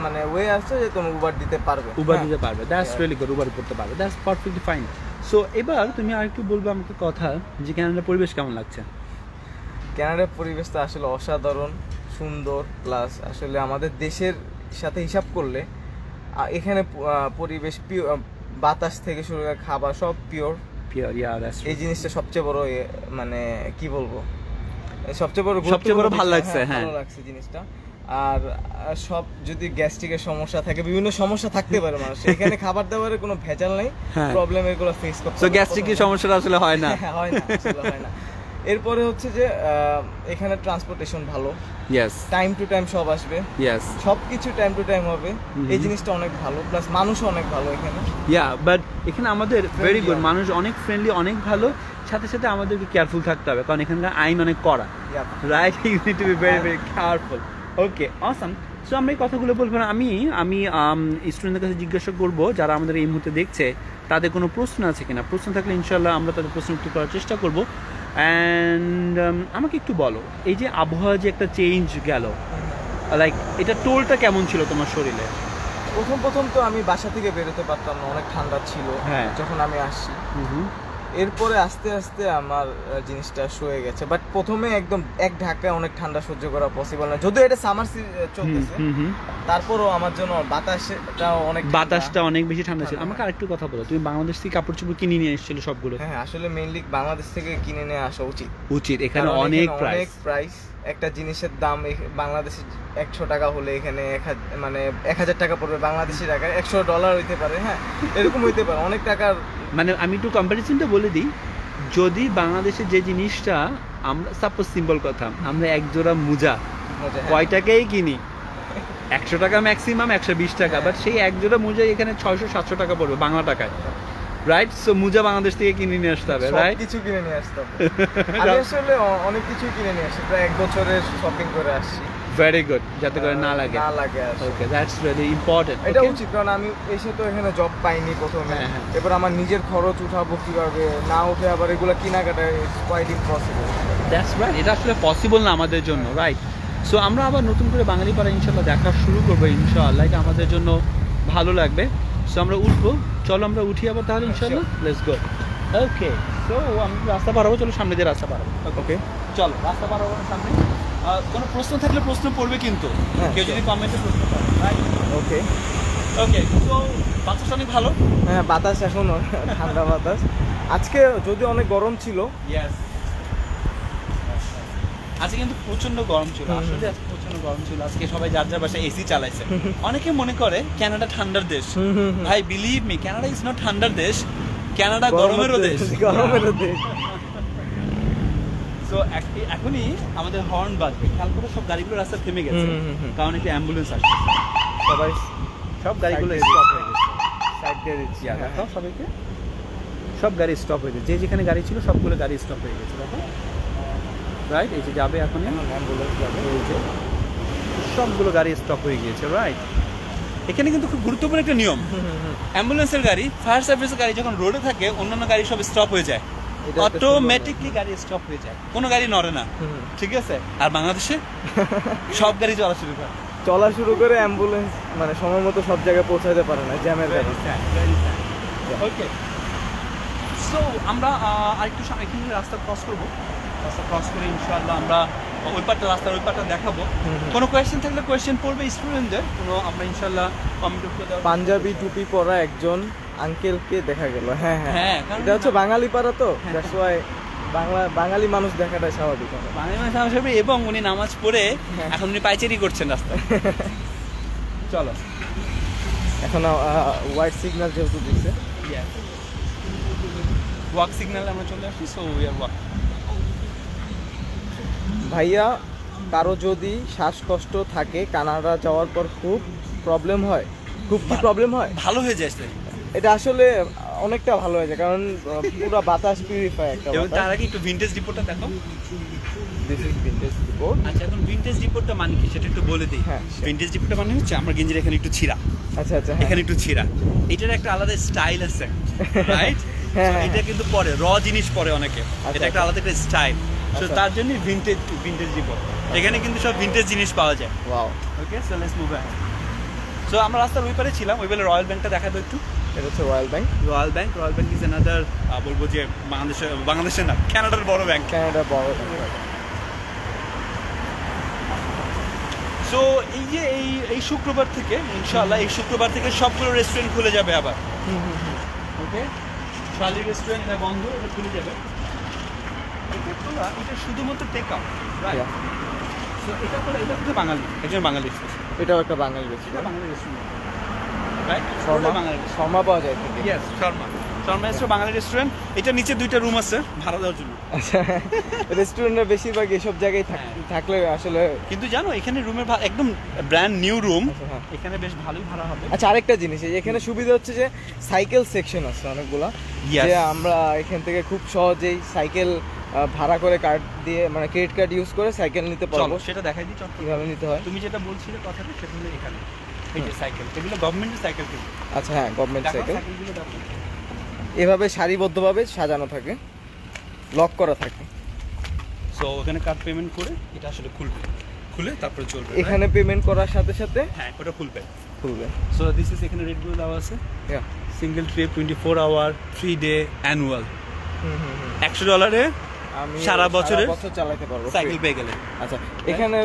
S2: মানে ওয়ে আছে যে তুমি উবার দিতে পারবে।
S1: উবার
S2: হ্যাঁ।
S1: দিতে পারবে, that's
S2: Yeah.
S1: Really good. Uber করতে পারবে, দ্যাটস পারফেক্টলি ফাইন। সো এবার তুমি আরেকটু বলবে আমাকে কথা, যে কানাডার পরিবেশ কেমন লাগছে?
S2: কানাডার পরিবেশটা আসলে অসাধারণ সুন্দর, প্লাস আসলে আমাদের দেশের সাথে হিসাব করলে এখানে পরিবেশ বাতাস থেকে শুরু করে খাবার সব পিওর।
S1: পিওর, ইয়া, দ্যাটস
S2: এই জিনিসটা সবচেয়ে বড় মানে কি বলবো, সবচেয়ে বড়
S1: ভালো লাগছে, হ্যাঁ।
S2: ভালো লাগছে জিনিসটা। আর সব যদি গ্যাস্ট্রিকের সমস্যা থাকে, বিভিন্ন সমস্যা থাকতে পারে মানুষ, এখানে খাবার দাবারের কোনো ভেজাল নাই,
S1: হ্যাঁ।
S2: প্রবলেম এগুলো ফেস করতে
S1: সো গ্যাস্ট্রিকের সমস্যাটা আসলে হয় না।
S2: হয় না, আসলে হয় না। এরপরে হচ্ছে যে এখানে ট্রান্সপোর্টেশন ভালো,
S1: ইয়েস,
S2: টাইম টু টাইম সব আসবে,
S1: ইয়েস,
S2: সবকিছু টাইম টু টাইম হবে। এই জিনিসটা অনেক ভালো, প্লাস মানুষও অনেক ভালো এখানে।
S1: ইয়া, বাট এখানে আমাদের ভেরি গুড,
S2: অনেক।
S1: মানুষ অনেক ফ্রেন্ডলি, অনেক ভালো। সাথে সাথে আমাদেরকে কেয়ারফুল থাকতে হবে, কারণ এখানকার আইন অনেক কড়া,
S2: Yeah.
S1: Right? You need to be very very careful. Okay, awesome. So আমরা এই কথাগুলো বলবো না। আমি স্টুডেন্টদের কাছে জিজ্ঞাসা করবো, যারা আমাদের এই মুহূর্তে দেখছে, তাদের কোনো প্রশ্ন আছে কিনা। প্রশ্ন থাকলে ইনশাল্লাহ আমরা তাদের প্রশ্ন উত্তর করার চেষ্টা করবো। অ্যান্ড আমাকে একটু বলো, এই যে আবহাওয়া যে একটা চেঞ্জ গেল, লাইক এটা টোলটা কেমন ছিল তোমার শরীরে?
S2: প্রথম তো আমি বাসা থেকে বেরোতে পারতাম না, অনেক ঠান্ডা ছিল
S1: হ্যাঁ।
S2: যখন আমি আসছি।
S1: হুম,
S2: এরপরে আস্তে আস্তে আমার জিনিসটা সয়ে গেছে, বাট প্রথমে একদম এক ঢাকায় অনেক ঠান্ডা সহ্য করা পসিবল না, যদিও এটা সামার চলতেছে,
S1: হুম।
S2: তারপরও আমার জন্য বাতাসটা অনেক ঠান্ডা।
S1: বাতাসটা অনেক বেশি ঠান্ডা ছিল। আমাকে আরেকটু কথা বলো, তুমি বাংলাদেশ থেকে কাপড় চোপড় কিনে নিয়ে এসেছিলে সবগুলো?
S2: হ্যাঁ, আসলে মেইনলি বাংলাদেশ থেকে কিনে নিয়ে আসা উচিত।
S1: এখানে
S2: কারণ
S1: অনেক
S2: এখানে
S1: প্রাইস।
S2: প্রাইস, একটা জিনিসের দাম বাংলাদেশে 100 টাকা হলে এখানে 1000 টাকা পড়বে বাংলাদেশি টাকায়, $100 হইতে পারে, হ্যাঁ এরকম হইতে পারে, অনেক টাকার।
S1: মানে আমি একটু কম্পারিজনটা বলে দিই, যদি বাংলাদেশে যে জিনিসটা আমরা, সাপোজ সিম্পল কথা, আমরা এক জোড়া মোজা
S2: মজা, হ্যাঁ।
S1: কয় টাকায় কিনি? 100 টাকা ম্যাক্সিমাম, 120 টাকা, বাট সেই এক জোড়া মোজা এখানে 600-700 টাকা পড়বে বাংলা টাকায়, রাইট? সো মোজা বাংলাদেশ থেকে কিনে নিয়ে আসতে হবে, রাইট?
S2: কিছু কিনে নিয়ে আসতে হবে। আমি আসলে অনেক কিছু কিনে নিয়ে আসি, প্রায় 1 বছরের শপিং করে আসছি।
S1: ভেরি গুড, যাতে করে না লাগে। ওকে, দ্যাটস ভেরি ইম্পর্টেন্ট।
S2: এটা উচিত, কারণ আমি এসে তো এখানে জব পাইনি প্রথমে,
S1: হ্যাঁ, হ্যাঁ।
S2: এবার আমার নিজের খরচ উঠাবো কিভাবে, না উঠে আবার এগুলো কেনাকাটা, it's quite impossible.
S1: That's right, এটা আসলে পসিবল না আমাদের জন্য, রাইট? সো আমরা আবার নতুন করে বাঙালি পাড়া ইনশাল্লাহ দেখা শুরু করবো, ইনশাআল্লাহ এটা আমাদের জন্য ভালো লাগবে। সো আমরা উঠবো, চলো আমরা উঠি আবার তাহলে ইনশাআল্লাহ, লেটস গো। ওকে, সো আমরা রাস্তা পার হবো, চলো সামনে দিয়ে রাস্তা পার হবো।
S2: ওকে,
S1: চলো রাস্তা পার হবো সামনে। কোনো প্রশ্ন থাকলে প্রশ্ন পড়বে কিন্তু,
S2: হ্যাঁ,
S1: কেউ যদি কমেন্টে প্রশ্ন করে, রাইট?
S2: ওকে।
S1: ওকে, তো বাতাস অনেক ভালো।
S2: হ্যাঁ, বাতাস এখন ঠান্ডা বাতাস। আজকে যদি অনেক গরম ছিল,
S1: ইয়েস, আজকে কিন্তু প্রচন্ড গরম ছিল, আসলে আজকে প্রচন্ড গরম ছিল। আজকে সবাই যার যার বাসায় এসি চালাইছে। অনেকে মনে করে কানাডা ঠান্ডার দেশ, ভাই believe me, Canada is not ঠান্ডার দেশ, কানাডা গরমেরও দেশ।
S2: গরমেরও দেশ।
S1: সো এখনই আমাদের হর্ন বাজবে, খেয়াল করে সব গাড়িগুলো রাস্তা থেমে গেছে, কারণ একটি অ্যাম্বুলেন্স আসছে।
S2: সবাই
S1: সব গাড়িগুলো
S2: Side দিয়ে
S1: স্টপ হয়ে গেছে।
S2: সাইড দিয়ে দিচ্ছি
S1: ইয়া দেখো সবাইকে, সব গাড়ি স্টপ হয়ে গেছে, যে যেখানে গাড়ি ছিল সবগুলো গাড়ি স্টপ হয়ে গেছে দেখো, রাইট? এই যে যাবে এখন
S2: অ্যাম্বুলেন্স যাবে।
S1: এই যে সবগুলো গাড়ি স্টপ হয়ে গিয়েছে, রাইট? এখানে কিন্তু খুব গুরুত্বপূর্ণ একটা নিয়ম, অ্যাম্বুলেন্সের গাড়ি, ফায়ার সার্ভিসের গাড়ি যখন রোডে থাকে অন্যান্য গাড়ি সব স্টপ হয়ে যায়,
S2: এটা একটা
S1: অটোমেটিকলি গাড়ি স্টপ হয়ে যায়, কোনো গাড়ি নড়ে না, ঠিক আছে? আর বাংলাদেশে সব গাড়ি চলা শুরু করে।
S2: চলা শুরু করে অ্যাম্বুলেন্স মানে সময় মতো সব জায়গায় পৌঁছাতে পারে না জ্যামের কারণে।
S1: ওকে, সো আমরা আরেকটু এখানে রাস্তা ক্রস করবো, রাস্তা ক্রস করে ইনশাআল্লাহ আমরা ওই পারটা, রাস্তার ওই পারটা দেখাবো। কোনো কোয়েশ্চেন থাকলে কোয়েশ্চেন পড়বে স্টুডেন্টদের, কোনো আমরা ইনশাআল্লাহ কমেন্ট করে দেওয়ার।
S2: পাঞ্জাবি টুপি পরা একজন আঙ্কেলকে দেখা গেল। হ্যাঁ হ্যাঁ,
S1: হ্যাঁ, কারণ
S2: এটা হচ্ছে বাঙালি পাড়া তো, দ্যাটস ওয়াই বাঙালি মানুষ দেখাটা স্বাভাবিক হবে।
S1: বাঙালি মানুষ হিসেবে, এবং উনি নামাজ পড়ে
S2: হ্যাঁ।
S1: এখন উনি পাইচারি করছেন রাস্তায়। চলো,
S2: এখন হোয়াইট সিগন্যাল যেহেতু দিচ্ছে,
S1: ওয়াক সিগন্যালে আমরা চলে আসি, সো উই আর ওয়াক।
S2: ভাইয়া কারো যদি শ্বাসকষ্ট থাকে কানাডা যাওয়ার পর খুব প্রবলেম হয়, খুব কি প্রবলেম হয়?
S1: ভালো হয়ে যায় স্যার,
S2: এটা আসলে অনেকটা ভালো হয়েছে, কারণ পুরো বাতাস পিউরিফাই একটা
S1: এবং
S2: বাতাস।
S1: তার আগে একটু ভিনটেজ রিপোর্টটা দেখো।
S2: This is vintage report.
S1: আচ্ছা, এখন ভিনটেজ রিপোর্টটা মানে কি সেটা একটু বলে দিই।
S2: হ্যাঁ, sure.
S1: ভিনটেজ রিপোর্টটা মানে হচ্ছে আমার গেঞ্জির এখানে একটু ছিঁড়া,
S2: আচ্ছা আচ্ছা, হ্যাঁ।
S1: এখানে একটু ছিঁড়া, এটার একটা আলাদা স্টাইল আছে, রাইট?
S2: হ্যাঁ, হ্যাঁ,
S1: এটা কিন্তু পরে র জিনিস পরে অনেকে,
S2: আচ্ছা,
S1: এটা একটা আলাদা একটা স্টাইল, তো
S2: আচ্ছা।
S1: তার জন্য ভিনটেজ রিপোর্ট, এখানে কিন্তু সব ভিনটেজ জিনিস পাওয়া যায়।
S2: Wow,
S1: okay, so let's move on. So আমরা রাস্তার ওই পারে ছিলাম, ওই বেলা রয়্যাল ব্যাংকটা দেখাবো একটু।
S2: এটা হচ্ছে royal bank,
S1: royal bank is another, বলবো যে বাংলাদেশের না, কানাডার বড় ব্যাংক।
S2: কানাডা বড় ব্যাংক।
S1: সো এই যে এই শুক্রবার থেকে ইনশাআল্লাহ, এই শুক্রবার থেকে সবগুলো রেস্টুরেন্ট খুলে যাবে আবার। ওকে, শালি রেস্টুরেন্ট এটা বন্ধ, এটা খুলে যাবে। এটা খোলা, এটা শুধুমাত্র take out, right?
S2: Yeah.
S1: So এটা খোলা, এটা কিন্তু বাঙালি, একজন বাঙালি,
S2: এটাও একটা Bengali restaurant.
S1: Bengali restaurant, right?
S2: শর্মা,
S1: বাঙালি
S2: শর্মা পাওয়া যায় থেকে।
S1: ইয়েস, শর্মা রেস্টুরেন্ট, বাঙালি রেস্টুরেন্ট। এটা নিচে দুইটা রুম আছে ভাড়া দেওয়ার জন্য।
S2: আচ্ছা, রেস্টুরেন্টের বেশিরভাগ এসব জায়গায়
S1: হ্যাঁ।
S2: থাকলে আসলে।
S1: কিন্তু জানো এখানে রুমের একদম ব্র্যান্ড নিউ রুম,
S2: আচ্ছা, হ্যাঁ।
S1: এখানে বেশ ভালোই ভাড়া হবে।
S2: আচ্ছা, আরেকটা জিনিস, এই যে এখানে সুবিধা হচ্ছে যে সাইকেল সেকশন আছে অনেকগুলা,
S1: Yes.
S2: যে আমরা এখান থেকে খুব সহজেই সাইকেল ভাড়া করে কার্ড দিয়ে, মানে ক্রেডিট কার্ড ইউজ করে সাইকেল নিতে পারবো।
S1: চলো সেটা দেখাই দিই, চট করে।
S2: কিভাবে নিতে হয়?
S1: তুমি যেটা বলছিলে কথাটা, সেটা হলো এখানে এই যে সাইকেল, এগুলো গভর্নমেন্টের সাইকেল কিন্তু।
S2: আচ্ছা, হ্যাঁ, গভর্নমেন্ট
S1: দেখো
S2: সাইকেল
S1: সাইকেলগুলো দেখো,
S2: এভাবে সারিবদ্ধভাবে সাজানো থাকে, লক করা থাকে।
S1: সো ওখানে কার্ড পেমেন্ট করে এটা আসলে খুলে তারপরে চলবে,
S2: এখানে পেমেন্ট করার সাথে সাথে
S1: হ্যাঁ ওটা খুলবে।
S2: খুলবে।
S1: সো দিস ইজ, এখানে রেটগুলো দেওয়া আছে,
S2: Yeah.
S1: Single trip, 24 hour, 3 day, annual,
S2: hmm.
S1: $100
S2: আমি
S1: সারা বছরের
S2: বছর চালাতে পারবো
S1: সাইকেল পেয়ে গেলে।
S2: আচ্ছা, এখানে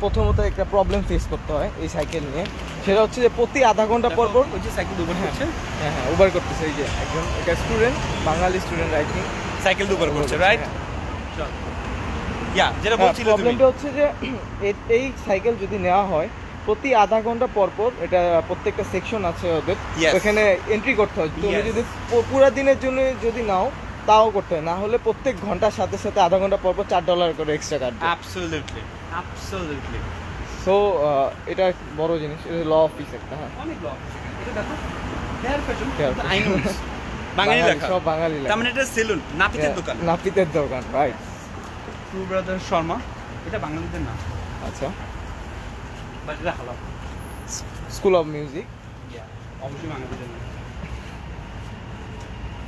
S2: প্রথমত একটা প্রবলেম ফেস করতে হয় এই সাইকেল নিয়ে, সেটা হচ্ছে যে প্রতি আধা ঘন্টা পর পর।
S1: ওই যে সাইকেল দুবার করছে,
S2: হ্যাঁ হ্যাঁ, উবার করতেছে, এই যে একজন, একটা student, Bengali student I think,
S1: cycle দুবার করছে, রাইট? ইয়া, যেটা বলছিলে তুমি।
S2: প্রবলেমটা হচ্ছে যে এই সাইকেল যদি নেওয়া হয় প্রতি আধা ঘন্টা পর পর, এটা প্রত্যেকটা সেকশন আছে ওদের,
S1: Yes.
S2: ওখানে এন্ট্রি করতে হয়। তুমি
S1: Yes.
S2: যদি পুরো দিনের জন্য যদি নাও তাও করতে হয়, না হলে প্রত্যেক ঘন্টার সাথে সাথে আধা ঘন্টা পর পর $4 করে এক্সট্রা কাটবে।
S1: অ্যাবসলিউটলি।
S2: সো এটা বড় জিনিস, এটা ল অফিস একটা। হ্যাঁ,
S1: অনেক লং, এটা দেখো, hair fashion,
S2: Hair
S1: I know, Bengali লেখা,
S2: সব বাঙালি লেখা।
S1: তার মানে এটা সেলুন, নাপিতের দোকান,
S2: নাপিতের দোকান, রাইট।
S1: ট্রু ব্রাদার শর্মা, এটা বাঙালিদের না,
S2: আচ্ছা,
S1: বাট এটা হালাল,
S2: স্কুল অফ মিউজিক।
S1: অবশ্যই বাঙালিদের না।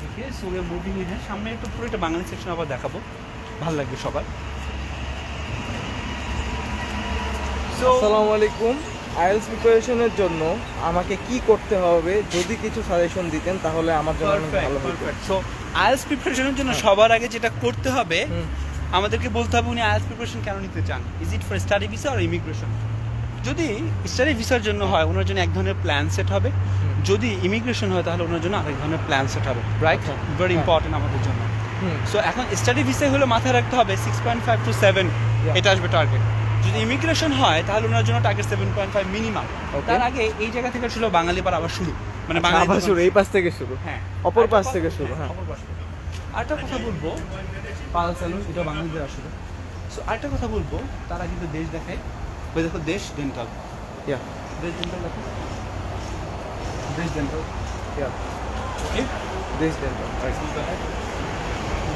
S1: Okay, so we are moving in, সামনে একটু পুরো একটা বাঙালি সেকশন আবার দেখাবো, ভালো লাগবে সবার। সো
S2: আসসালামু আলাইকুম। আইএলটিএস প্রিপারেশনের জন্য আমাকে কি করতে হবে, যদি কিছু সাজেশন দিতেন তাহলে আমার জন্য অনেক ভালো হতো।
S1: সো আইএলটিএস প্রিপারেশনের জন্য সবার আগে যেটা করতে হবে,
S2: হুম।
S1: আমাদেরকে বলতে হবে উনি আইএলটিএস প্রিপারেশন কেন নিতে চান। Is it for study visa আর ইমিগ্রেশন? যদি স্টাডি ভিসার জন্য হয় ওনার জন্য এক ধরনের প্ল্যান সেট হবে, যদি ইমিগ্রেশন হয় তাহলে ওনার জন্য আরেক ধরনের প্ল্যান সেট হবে, রাইট?
S2: আচ্ছা,
S1: ভেরি
S2: হ্যাঁ।
S1: ইম্পর্টেন্ট আমাদের জন্য।
S2: হুম।
S1: সো এখন স্টাডি ভিসা হলে মাথায় রাখতে হবে 6.5 to 7,
S2: Yeah.
S1: এটা আসবে টার্গেট। যদি ইমিগ্রেশন হয় তাহলে ওনার জন্য টার্গেট 7.5 মিনিমাম।
S2: Okay.
S1: তার আগে এই জায়গা থেকে ছিল বাঙালি পার আবার শুরু, মানে
S2: আচ্ছা,
S1: বাঙালি
S2: আবার শুরু, এই পাশ থেকে শুরু,
S1: হ্যাঁ,
S2: অপর পাশ থেকে শুরু। হ্যাঁ,
S1: অপর পাশ থেকে। আরেকটা কথা বলবো, পাল স্যালুন, এটা বাঙালিদের আসলে। সো আরেকটা কথা বলবো, তারা কিন্তু দেশ দেখায়, ওই দেখো দেশ ডেন্টাল,
S2: Yeah.
S1: দেশ ডেন্টাল দেখো, This dental.
S2: Yeah.
S1: Okay.
S2: This dental. Right.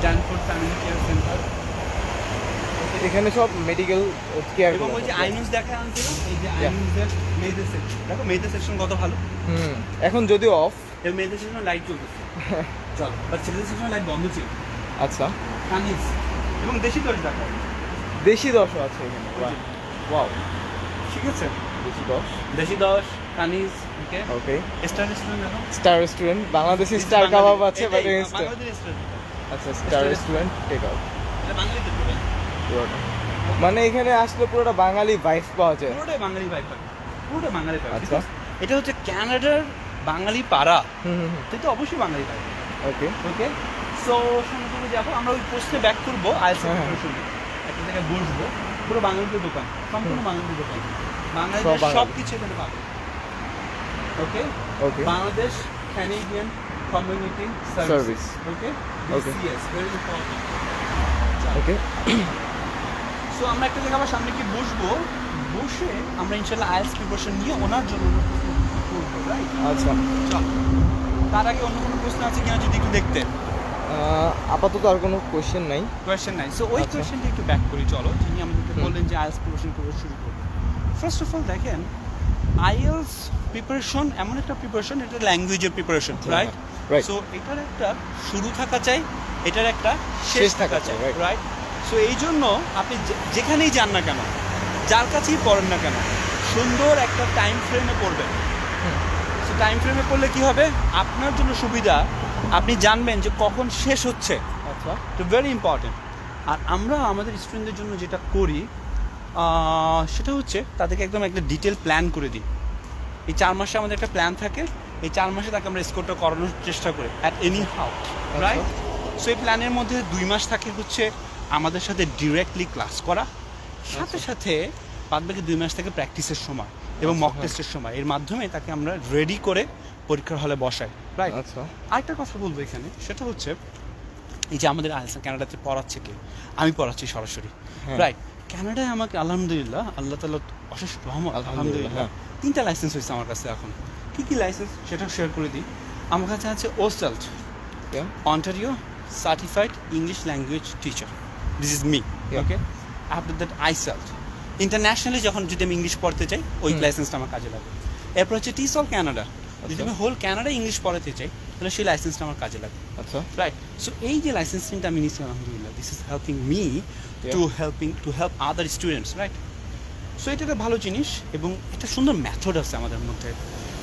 S1: Danford Family Care Center.
S2: এখানে সব মেডিকেল কেয়ার
S1: এবং ওই যে আইনুস দেখা আনছিল, এই যে আইনুসের মেয়েদের সেকশন, দেখো মেয়েদের সেকশন কত ভালো।
S2: এখন যদিও অফ,
S1: এই মেয়েদের সেকশন লাইট চলতেছে, চল, বাট ছেলেদের সেকশন লাইট বন্ধ ছিল।
S2: আচ্ছা,
S1: কানিজ এবং দেশি দশ দেখা,
S2: দেশি দশও আছে এখানে। ওয়াও,
S1: ঠিক আছে,
S2: দেশি
S1: 10 কানিজ। ওকে
S2: ওকে।
S1: স্টার রেস্টুরেন্ট দেখো,
S2: স্টার রেস্টুরেন্ট, বাংলাদেশি স্টার কাবাব আছে, বাট
S1: বাংলাদেশ রেস্টুরেন্ট।
S2: আচ্ছা, স্টার রেস্টুরেন্ট টেক আউট।
S1: এটা বাঙালিদের পুরোটা,
S2: মানে এখানে আসলে পুরোটা বাঙালি ভাইব পাওয়া যায়।
S1: পুরোটাই বাঙালি ভাইব পাবে, পুরোটা বাঙালি ভাইব।
S2: আচ্ছা,
S1: এটা হচ্ছে কানাডার বাঙালি পাড়া, তুই তো অবশ্যই বাঙালি পাবে।
S2: ওকে
S1: ওকে, সো সামনে দিকে যাবো আমরা, ওই পোস্টে ব্যাক করবো, আইএলটিএস প্রিপারেশনে একটা জায়গায় বসবো, পুরো বাঙালিদের দোকান, সম্পূর্ণ বাঙালিদের দোকান, বাঙালিদের সব কিছু এখানে পাবে। Okay
S2: okay.
S1: Bangladesh Canadian community service. Okay
S2: Okay.
S1: BCS, very important.
S2: Okay.
S1: So আমরা একটা জায়গায় আবার সামনে গিয়ে বসবো, বসে আমরা ইনশাল্লাহ আইএলটিএস প্রিপারেশন নিয়ে ওনার জন্য করবো, রাইট?
S2: আচ্ছা,
S1: চল, তার আগে অন্য কোনো প্রশ্ন আছে কিনা যদি একটু দেখতে।
S2: আপাতত আর কোনো কোশ্চেন নাই।
S1: কোয়েশ্চেন নাই, সো ওই কোয়েশ্চেনটা একটু ব্যাক করি চলো, যিনি আমাদেরকে বললেন যে আইএলটিএস প্রিপারেশন করে শুরু করবো। ফার্স্ট অফ অল দেখেন, আইএলটিএস প্রিপারেশন এমন একটা প্রিপারেশন, এটা ল্যাঙ্গুয়েজের প্রিপারেশন, রাইট? সো এটার একটা শুরু থাকা চাই, এটার একটা শেষ থাকা চাই, রাইট? সো এই জন্য আপনি যেখানেই যান না কেন, যার কাছেই পড়েন না কেন, সুন্দর একটা টাইম ফ্রেমে পড়বেন। সো টাইম ফ্রেমে পড়লে কি হবে, আপনার জন্য সুবিধা, আপনি জানবেন যে কখন শেষ হচ্ছে।
S2: আচ্ছা,
S1: তো ভেরি ইম্পর্টেন্ট। আর আমরা আমাদের স্টুডেন্টদের জন্য যেটা করি সেটা হচ্ছে তাদেরকে একদম একটা ডিটেল প্ল্যান করে দিই। এই 4 মাসে আমাদের একটা প্ল্যান থাকে, এই 4 মাসে তাকে আমরা স্কোরটা করানোর চেষ্টা করি at any how, right? So এই প্ল্যানের মধ্যে 2 মাস থাকে হচ্ছে আমাদের সাথে ডিরেক্টলি ক্লাস করা, সাথে সাথে বাদবাকি 2 মাস থেকে প্র্যাকটিসের সময় এবং মক টেস্টের সময়, এর মাধ্যমে তাকে আমরা রেডি করে পরীক্ষার হলে বসাই, রাইট?
S2: আচ্ছা।
S1: আরেকটা কথা বলবো এখানে, সেটা হচ্ছে এই যে আমাদের আইএলটিএস কানাডাতে পড়াচ্ছে কে, আমি পড়াচ্ছি সরাসরি, রাইট? কানাডায় আমাকে আলহামদুলিল্লাহ, আল্লাহ তাআলা অশেষ রহমত, আলহামদুলিল্লাহ 3টা লাইসেন্স হয়েছে আমার কাছে এখন। কী লাইসেন্স সেটা শেয়ার করে দিই। আমার কাছে আছে OSALT, Ontario certified English language teacher, this is me. Okay, after that ISALT, internationally যখন যদি আমি ইংলিশ পড়তে চাই ওই লাইসেন্সটা আমার কাজে লাগে। এরপর হচ্ছে TESOL কানাডা, যদি আমি হোল কানাডা ইংলিশ পড়াতে চাই তাহলে সেই লাইসেন্সটা আমার কাজে লাগে।
S2: আচ্টা,
S1: রাইট? সো এই যে লাইসেন্সিংটা আমি নিচ্ছি আলহামদুলিল্লাহ, this is helping me to help other students, right? So এটা একটা ভালো জিনিস এবং একটা সুন্দর মেথড আছে আমাদের মধ্যে।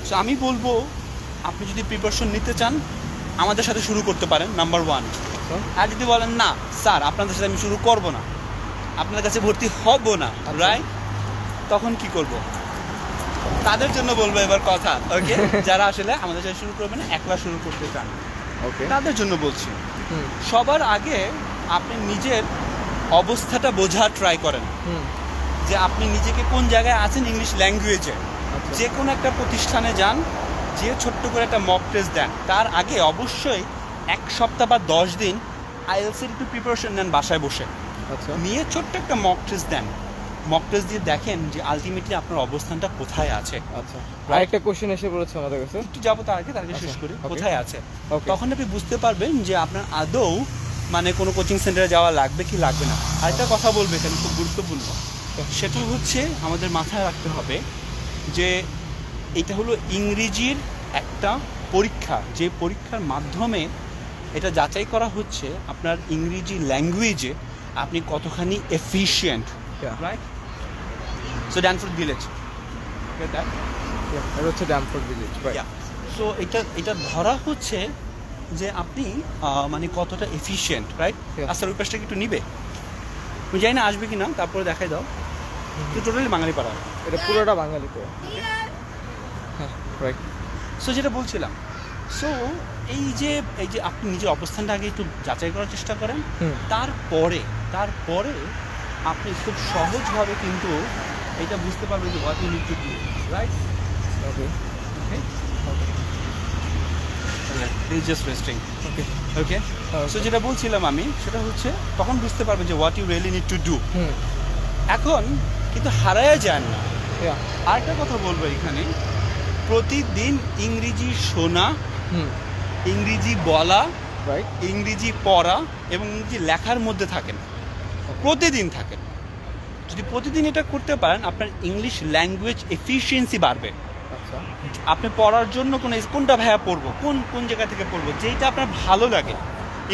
S1: সো আমি বলবো আপনি যদি প্রিপারেশন নিতে চান আমাদের সাথে শুরু করতে পারেন, নাম্বার 1। আর যদি বলেন না স্যার আপনাদের সাথে আমি শুরু করব না, আপনার কাছে ভর্তি হব না, রাইট? তখন কি করব? তাদের জন্য বলবো এবার কথা, ওকে? যারা আসলে আমাদের সাথে শুরু করবেন, একলা শুরু করতে চান,
S2: ওকে,
S1: তাদের জন্য বলছি। সবার আগে আপনি নিজের অবস্থাটা বোঝার ট্রাই করেন, যে আপনি নিজেকে কোন জায়গায় আছেন ইংলিশ ল্যাঙ্গুয়েজে। যে কোনো একটা প্রতিষ্ঠানে যান, যে ছোট্ট করে একটা মক টেস্ট দেন, তার আগে অবশ্যই 1 সপ্তাহ বা 10 দিন আইএলটিএস একটু প্রিপারেশন নেন বাসায় বসে, নিয়ে ছোট্ট একটা মক টেস্ট দেন। মক টেস্ট দিয়ে দেখেন যে আলটিমেটলি আপনার অবস্থানটা কোথায় আছে।
S2: আচ্ছা, আরেকটা কোশ্চেন এসে পড়েছে আমাদের কাছে,
S1: একটু যাবো তার আগে শেষ করি, কোথায় আছে। তখন আপনি বুঝতে পারবেন যে আপনার আদৌ মানে কোনো কোচিং সেন্টারে যাওয়া লাগবে কি লাগবে না। আরেকটা কথা বলবো এখানে খুব গুরুত্বপূর্ণ, সেটা হচ্ছে আমাদের মাথায় রাখতে হবে যে এটা হলো ইংরেজির একটা পরীক্ষা, যে পরীক্ষার মাধ্যমে এটা যাচাই করা হচ্ছে আপনার ইংরেজি ল্যাঙ্গুয়েজে আপনি কতখানি এফিশিয়েন্ট, রাইট? সো ড্যানফোর্ড ভিলেজ,
S2: এটা হচ্ছে ড্যানফোর্ড ভিলেজ, রাইট?
S1: সো এটা ধরা হচ্ছে যে আপনি মানে কতটা এফিশিয়েন্ট, রাইট? আচ্ছা, ওই পাশটা একটু নিবে, আমি জানি না আসবে কি না, তারপরে দেখাই দাও। তো টোটালি বাঙালি পাড়া,
S2: এটা পুরোটা বাঙালিতে, হ্যাঁ, রাইট?
S1: সো যেটা বলছিলাম, সো এই যে আপনি নিজের অবস্থানটা আগে একটু যাচাই করার চেষ্টা করেন, তারপরে আপনি খুব সহজভাবে কিন্তু এটা বুঝতে পারবেন যে what you need to do, right?
S2: Okay,
S1: just resting, okay. So যেটা বলছিলাম আমি, সেটা হচ্ছে তখন বুঝতে পারবেন যে what you really need to do. এখন কিন্তু হারায়া যায় না। আরেকটা কথা বলবো এখানে, প্রতিদিন ইংরেজি শোনা,
S2: হুম,
S1: ইংরেজি বলা,
S2: রাইট।
S1: ইংরেজি পড়া এবং ইংরেজি লেখার মধ্যে থাকেন, প্রতিদিন থাকেন। যদি প্রতিদিন এটা করতে পারেন আপনার ইংলিশ ল্যাঙ্গুয়েজ এফিসিয়েন্সি বাড়বে।
S2: আচ্ছা,
S1: আপনি পড়ার জন্য কোনটা ভাইয়া পড়বো, কোন কোন জায়গা থেকে পড়বো, যেটা আপনার ভালো লাগে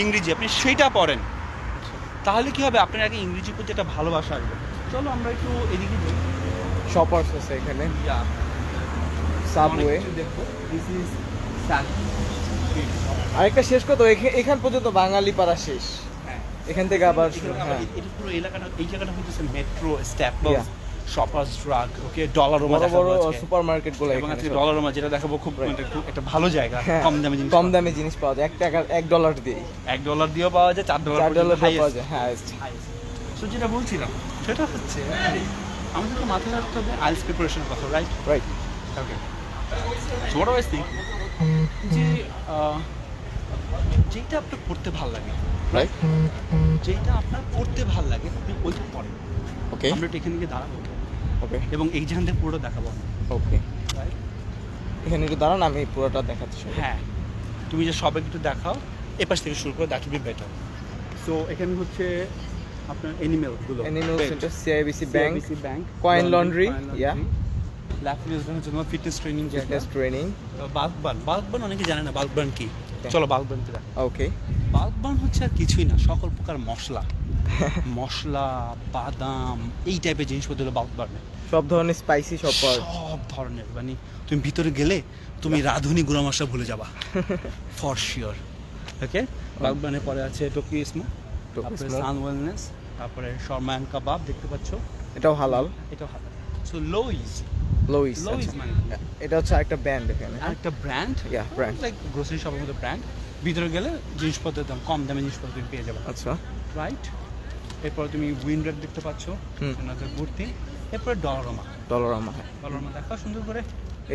S1: ইংরেজি আপনি সেইটা পড়েন। তাহলে কি হবে, আপনার আগে ইংরেজির প্রতি একটা ভালোবাসা আসবে। চলো আমরা একটু এদিকে যাই।
S2: শপার্স আছে এখানে,
S1: Yeah,
S2: সাবওয়ে।
S1: অনেক কিছু দেখবো। This is Subway।
S2: আরেকটা শেষ কথা, এখান পর্যন্ত বাঙালি পাড়া শেষ,
S1: হ্যাঁ।
S2: এখান থেকে আবার হ্যাঁ,
S1: এটা পুরো এলাকাটা, এই জায়গাটা হচ্ছে মেট্রো, স্ট্যাপলস,
S2: Yeah.
S1: শপার্স ড্রাগ, ওকে, ডলারোমা
S2: বড়
S1: দেখাবো
S2: বড়
S1: আজকে।
S2: সুপার মার্কেট গুলো
S1: এবং
S2: এখানে
S1: আজকে
S2: সব।
S1: ডলারোমা যেটা দেখাবো খুব খুব একটা ভালো জায়গা,
S2: হ্যাঁ,
S1: কম দামে জিনিস
S2: কম দামে জিনিস পাওয়া যায়, $1 দিয়ে,
S1: $1 দিয়েও পাওয়া যায়, $4
S2: $4
S1: highest।
S2: পাওয়া যায়, হ্যাঁ।
S1: সো যেটা বলছিলাম সেটা হচ্ছে আমাদের তো মাথায় রাখতে হবে আইএলটিএস প্রিপারেশনের কথা, right?
S2: Right.
S1: Okay, so what I think যে যেটা আপনার পড়তে ভালো লাগে,
S2: রাইট।
S1: যেটা আপনার পড়তে ভালো লাগে আপনি ওইটা পড়েন।
S2: ওকে,
S1: আমরা একটু এখানে গিয়ে দাঁড়াবো
S2: ওকে,
S1: এবং এই জায়গা থেকে পুরোটা দেখাবো,
S2: ওকে।
S1: রাইট?
S2: এখানে একটু দাঁড়ান, আমি পুরোটা দেখাচ্ছি।
S1: হ্যাঁ, তুমি যে সবাইকে একটু দেখাও, এপাশ থেকে শুরু করে, that will be better. So এখানে হচ্ছে আপনার অ্যানিমেলগুলো,
S2: animal centre, CIBC bank,
S1: bank,
S2: coin laundry, yeah,
S1: ল্যাফিয়াসের জন্য ফিটনেস ট্রেনিং,
S2: ফিটনেস ট্রেনিং।
S1: বাল্কবার্ন অনেকে জানে না বাল্কবার্ন কি। চলো বাল্কবার্নতে দেখ।
S2: ওকে,
S1: বাল্কবার্ন হচ্ছে আর কিছুই না, সকল প্রকার মশলা, বাদাম, এই টাইপের জিনিসপত্র হলো বাল্কবার্নে।
S2: সব ধরনের স্পাইসি সব পাওয়া যায়।
S1: সব ধরনের, মানে তুমি ভিতরে গেলে তুমি রাঁধুনি গুঁড়া মশলা ভুলে যাবা, ফর শিওর। ওকে, বাল্কবার্নের পরে আছে টোকিও স্মো, তারপরে সান ওয়েলনেস, তারপরে শর্মা অ্যান্ড কাবাব দেখতে পাচ্ছ,
S2: এটাও হালাল।
S1: এটাও হাতে। সো লোইজ,
S2: লোইস,
S1: লোইজ মানে
S2: এটা হচ্ছে একটা ব্র্যান্ড এখানে।
S1: একটা brand,
S2: Yeah, brand.
S1: Like grocery শপের মধ্যে ব্র্যান্ড। ভিতরে গেলে জিনিসপত্রের দাম কম দামে জিনিসপত্র তুমি পেয়ে যাবে,
S2: আচ্ছা,
S1: রাইট? এরপর তুমি উইন্ডার দেখতে পাচ্ছ,
S2: হুম।
S1: Good thing. এরপরে ডলারোমা,
S2: ডলারামা।
S1: ডলারোমা দেখা সুন্দর করে।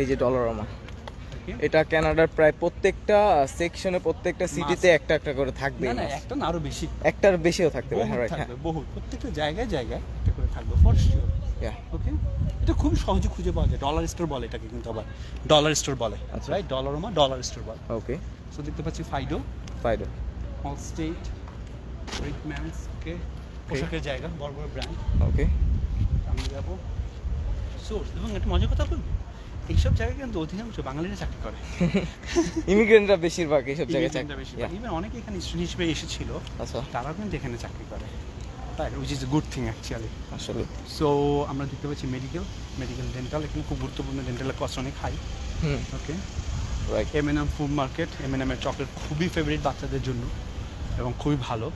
S2: এই যে ডলারামা,
S1: Okay?
S2: এটা কানাডার প্রায় প্রত্যেকটা সেকশনে, প্রত্যেকটা সিটিতে একটা একটা করে থাকবে।
S1: না না, একটা না, আরো বেশি,
S2: একটার বেশিও থাকতে পারে,
S1: বহুত
S2: রাইট? হ্যাঁ,
S1: থাকবে, বহুত, প্রত্যেকটা জায়গায় জায়গায় একটা করে থাকবে, ফর শিওর।
S2: Yeah.
S1: ওকে, এটা খুব সহজে খুঁজে পাওয়া যায়। ডলার স্টোর বলে এটাকে, কিন্তু আবার ডলার স্টোর বলে,
S2: আচ্ছা।
S1: রাইট? ডলারোমা ডলার স্টোর বলে।
S2: ওকে,
S1: সো দেখতে পাচ্ছি ফাইডো,
S2: ফাইডো,
S1: অল স্টেট, রিকম্যান্স, ওকে, পোশাকের জায়গা, বড় বড় ব্র্যান্ড।
S2: ওকে।
S1: আমি যাবো সোর্স। এবং একটা মজার কথা বলবো, এইসব জায়গায় কিন্তু অধিকাংশ বাঙালিরা চাকরি করে,
S2: ইমিগ্রেন্টরা বেশিরভাগ এইসব জায়গায় চাকরি। Yeah.
S1: ইভেন অনেকে এখানে স্টুডেন্ট হিসেবে এসেছিল,
S2: আচ্ছা,
S1: তারাও কিন্তু এখানে চাকরি করে, right? Which is a good thing actually.
S2: আসলে।
S1: সো আমরা দেখতে পাচ্ছি মেডিকেল, ডেন্টাল, এখানে খুব গুরুত্বপূর্ণ, ডেন্টালের কস্ট অনেক high.
S2: Hmm,
S1: okay,
S2: right.
S1: M&M food market, M&M এর চকলেট খুবই ফেভারিট বাচ্চাদের জন্য এবং খুবই ভালো।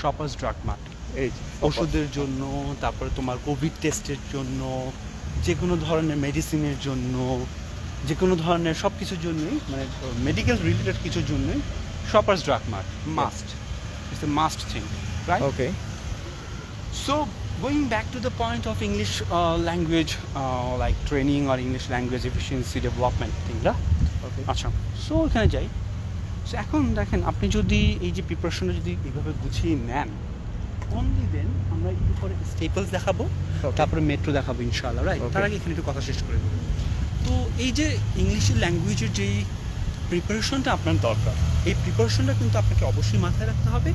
S1: শপার্স ড্রাগ মার্ট
S2: এই
S1: ওষুধের জন্য, তারপরে তোমার কোভিড টেস্টের জন্য, যে কোনো ধরনের মেডিসিনের জন্য, যে কোনো ধরনের সব কিছুর জন্যই, মানে মেডিকেল রিলেটেড কিছুর জন্যই shoppers drug mart must, it's a must thing, right?
S2: Okay,
S1: So going back to the point of English language like training or English language efficiency development thing, না?
S2: ওকে,
S1: আচ্ছা, সো এখানে যাই। সো এখন দেখেন, আপনি যদি এই যে প্রিপারেশনটা যদি এইভাবে গুছিয়ে নেন, অনলি দেন আমরা একটু পরে স্টেপলস দেখাবো, তারপরে মেট্রো দেখাবো ইনশাআল্লাহ, রাইট?
S2: Okay.
S1: তার আগে এখানে একটু কথা শেষ করে দেবো। তো এই যে ইংলিশ ল্যাঙ্গুয়েজের যেই প্রিপারেশনটা আপনার দরকার, এই প্রিপারেশনটা কিন্তু আপনাকে অবশ্যই মাথায় রাখতে হবে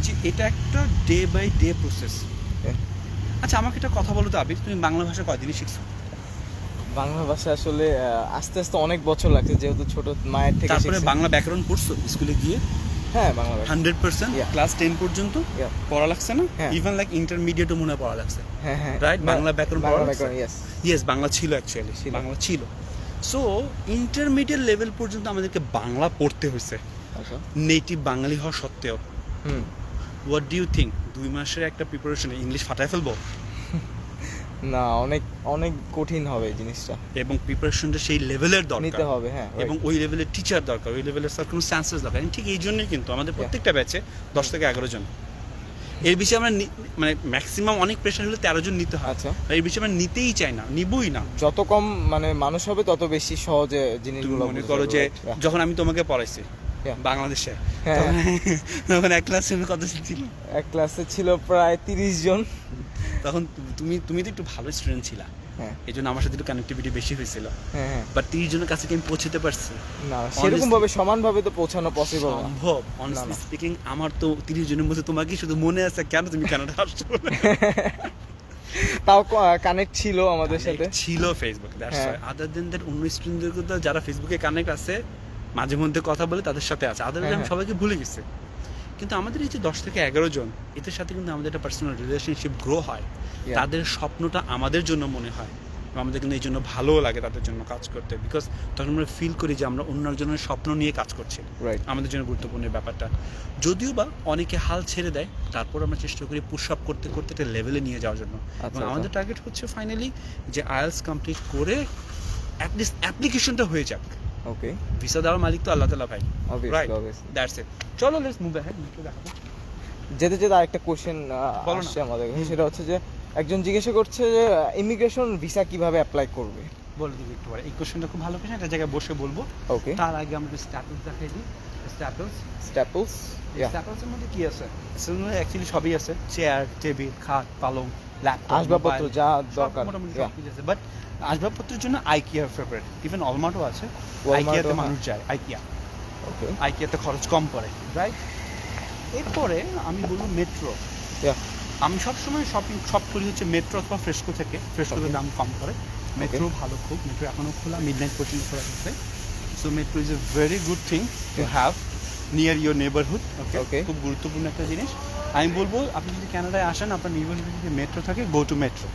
S1: যে এটা একটা day by day process.
S2: Yeah.
S1: আচ্ছা, আমাকে একটা কথা বলো তো আবির, তুমি বাংলা ভাষা কয়দিনই শিখছো?
S2: বাংলা ভাষা আসলে আস্তে আস্তে অনেক বছর লাগছে, যেহেতু ছোট মায়ের থেকে
S1: তারপরে
S2: শিখছি।
S1: বাংলা ব্যাকরণ পড়ছো স্কুলে গিয়ে?
S2: হ্যাঁ, বাংলা ভাষা।
S1: 100%
S2: Yeah.
S1: ক্লাস 10 পর্যন্ত
S2: Yeah.
S1: পড়া লাগছে না?
S2: হ্যাঁ।
S1: ইভেন লাইক ইন্টারমিডিয়েটও মনে হয় পড়া লাগছে,
S2: হ্যাঁ, হ্যাঁ,
S1: রাইট? বাংলা ব্যাকরণ
S2: বাংলা
S1: পড়া
S2: ব্যাকরণ,
S1: লাগছে?
S2: ইয়েস।
S1: ইয়েস, বাংলা ছিল অ্যাকচুয়ালি,
S2: ছিল।
S1: বাংলা ছিল। সো ইন্টারমিডিয়েট লেভেল পর্যন্ত আমাদেরকে বাংলা পড়তে হয়েছে,
S2: আচ্ছা,
S1: নেটিভ বাঙালি হওয়া সত্ত্বেও।
S2: হুম।
S1: হোয়াট ডু ইউ থিঙ্ক, 2 মাসের একটা প্রিপারেশনে ইংলিশ ফাটায় ফেলবো?
S2: না, অনেক অনেক কঠিন হবে এই জিনিসটা,
S1: এবং প্রিপারেশনটা সেই লেভেলের
S2: নিতে
S1: দরকার,
S2: হবে। হ্যাঁ,
S1: এবং ওই লেভেলের টিচার দরকার, ওই লেভেলের সার্কামস্ট্যান্সেস দরকার। ঠিক এই জন্যই কিন্তু আমাদের প্রত্যেকটা ব্যাচে 10 থেকে 11 জন। এর বিষয়ে আমরা মানে ম্যাক্সিমাম অনেক প্রেশার হলে 13 জন নিতে হয়।
S2: আচ্ছা,
S1: আর এই বিষয়ে আমরা নিতেই চাই না, নিবই না।
S2: যত কম মানে মানুষ হবে তত বেশি সহজে
S1: তুমি
S2: জিনিসগুলো
S1: মনে
S2: বুঝতে
S1: করো
S2: পারবে,
S1: যে
S2: right? Yeah.
S1: যখন আমি তোমাকে পড়াইছি
S2: Yeah.
S1: বাংলাদেশে,
S2: হ্যাঁ।
S1: তখন এক ক্লাসে কত ছিল?
S2: এক ক্লাসে ছিল প্রায় 30 জন।
S1: তখন তুমি তো একটু ভালো স্টুডেন্ট ছিলা,
S2: হ্যাঁ।
S1: এই জন্য আমার সাথে একটু কানেক্টিভিটি বেশি হয়েছিল,
S2: হ্যাঁ হ্যাঁ।
S1: বাট 30 জনের কাছে কি আমি পৌঁছতে পারছি?
S2: না সেরকম ভাবে সমানভাবে তো পৌঁছানো পসিবল না।
S1: সম্ভব? অনেস্টলি স্পিকিং আমার তো 30 জনের মধ্যে তোমাকে শুধু মনে আছে কেন তুমি কানাডা আসছো?
S2: তাও কানেক্ট ছিল আমাদের সাথে,
S1: ছিল ফেসবুক, দ্যাটস
S2: হ্যাঁ।
S1: হোয়াই। আদার দেন দ্যাট অন্য স্টুডেন্টদের যারা ফেসবুকে কানেক্ট আছে, মাঝে মধ্যে কথা বলে, তাদের সাথে আছে। আদার দেন
S2: হ্যাঁ।
S1: সবাইকে ভুলে গেছে। কিন্তু আমাদের এই যে 10 থেকে 11 জন, এদের সাথে কিন্তু আমাদের একটা পার্সোনাল রিলেশনশিপ গ্রো হয়। তাদের স্বপ্নটা আমাদের জন্য মনে হয়, এবং আমাদের কিন্তু এই জন্য ভালোও লাগে তাদের জন্য কাজ করতে, বিকজ তখন আমরা ফিল করি যে আমরা অন্য একজনের স্বপ্ন নিয়ে কাজ করছি।
S2: রাইট।
S1: আমাদের জন্য গুরুত্বপূর্ণ এই ব্যাপারটা। যদিও বা অনেকে হাল ছেড়ে দেয়, তারপর আমরা চেষ্টা করি পুশ আপ করতে করতে একটা লেভেলে নিয়ে যাওয়ার জন্য। এবং আমাদের টার্গেট হচ্ছে ফাইনালি যে আইএলটিএস কমপ্লিট করে অ্যাটলিস্ট অ্যাপ্লিকেশনটা হয়ে যাক।
S2: ওকে,
S1: ভিসা দেওয়ার মালিক তো আল্লাহ তাআলা ভাই, রাইট?
S2: অবভিয়াসলি।
S1: That's it. চলো লেটস মুভ অ্যাহেড। দেখাবো
S2: যেতে যেতে আরেকটা কোশ্চেন
S1: বলো না।
S2: আসছে আমাদের কাছে, সেটা হচ্ছে যে একজন জিজ্ঞাসা করছে যে ইমিগ্রেশন ভিসা কিভাবে অ্যাপ্লাই করবে।
S1: বলে দিবি একটু পরে। এই কোশ্চেনটা খুব ভালো কোশ্চেন, একটা জায়গায় বসে বলবো।
S2: ওকে,
S1: তার আগে আমরা একটু স্ট্যাটাস দেখাই দিই। স্ট্যাটাস স্ট্যাটাসের মধ্যে কি আছে? অ্যাকচুয়ালি সবই আছে, চেয়ার, টেবিল, খাট, পালং, ল্যাপটপ,
S2: আসবাবপত্র যা দরকার।
S1: মোটামুটি সব কিছু আছে। বাট আসবাবপত্রের জন্য আইকিয়া ফেভারিট, ইভেন অলমার্টও আছে। আইকিয়াতে মানুষ যায়,
S2: ওকে,
S1: আইকিয়াতে খরচ কম পড়ে, রাইট? এরপরে আমি বলবো মেট্রো। আমি সবসময় শপ করি হচ্ছে মেট্রো অথবা ফ্রেস্কো থেকে। ফ্রেস্কোতে দাম কম করে, মেট্রো ভালো খুব। মেট্রো এখনও খোলা, মিডনাইট পর্যন্ত খোলা আছে। So Metro is a very good thing to have near your neighbourhood. Okay, খুব গুরুত্বপূর্ণ একটা জিনিস। আমি বলবো আপনি যদি কানাডায় আসেন, আপনার নেবারহুডে যদি মেট্রো থাকে, go to Metro.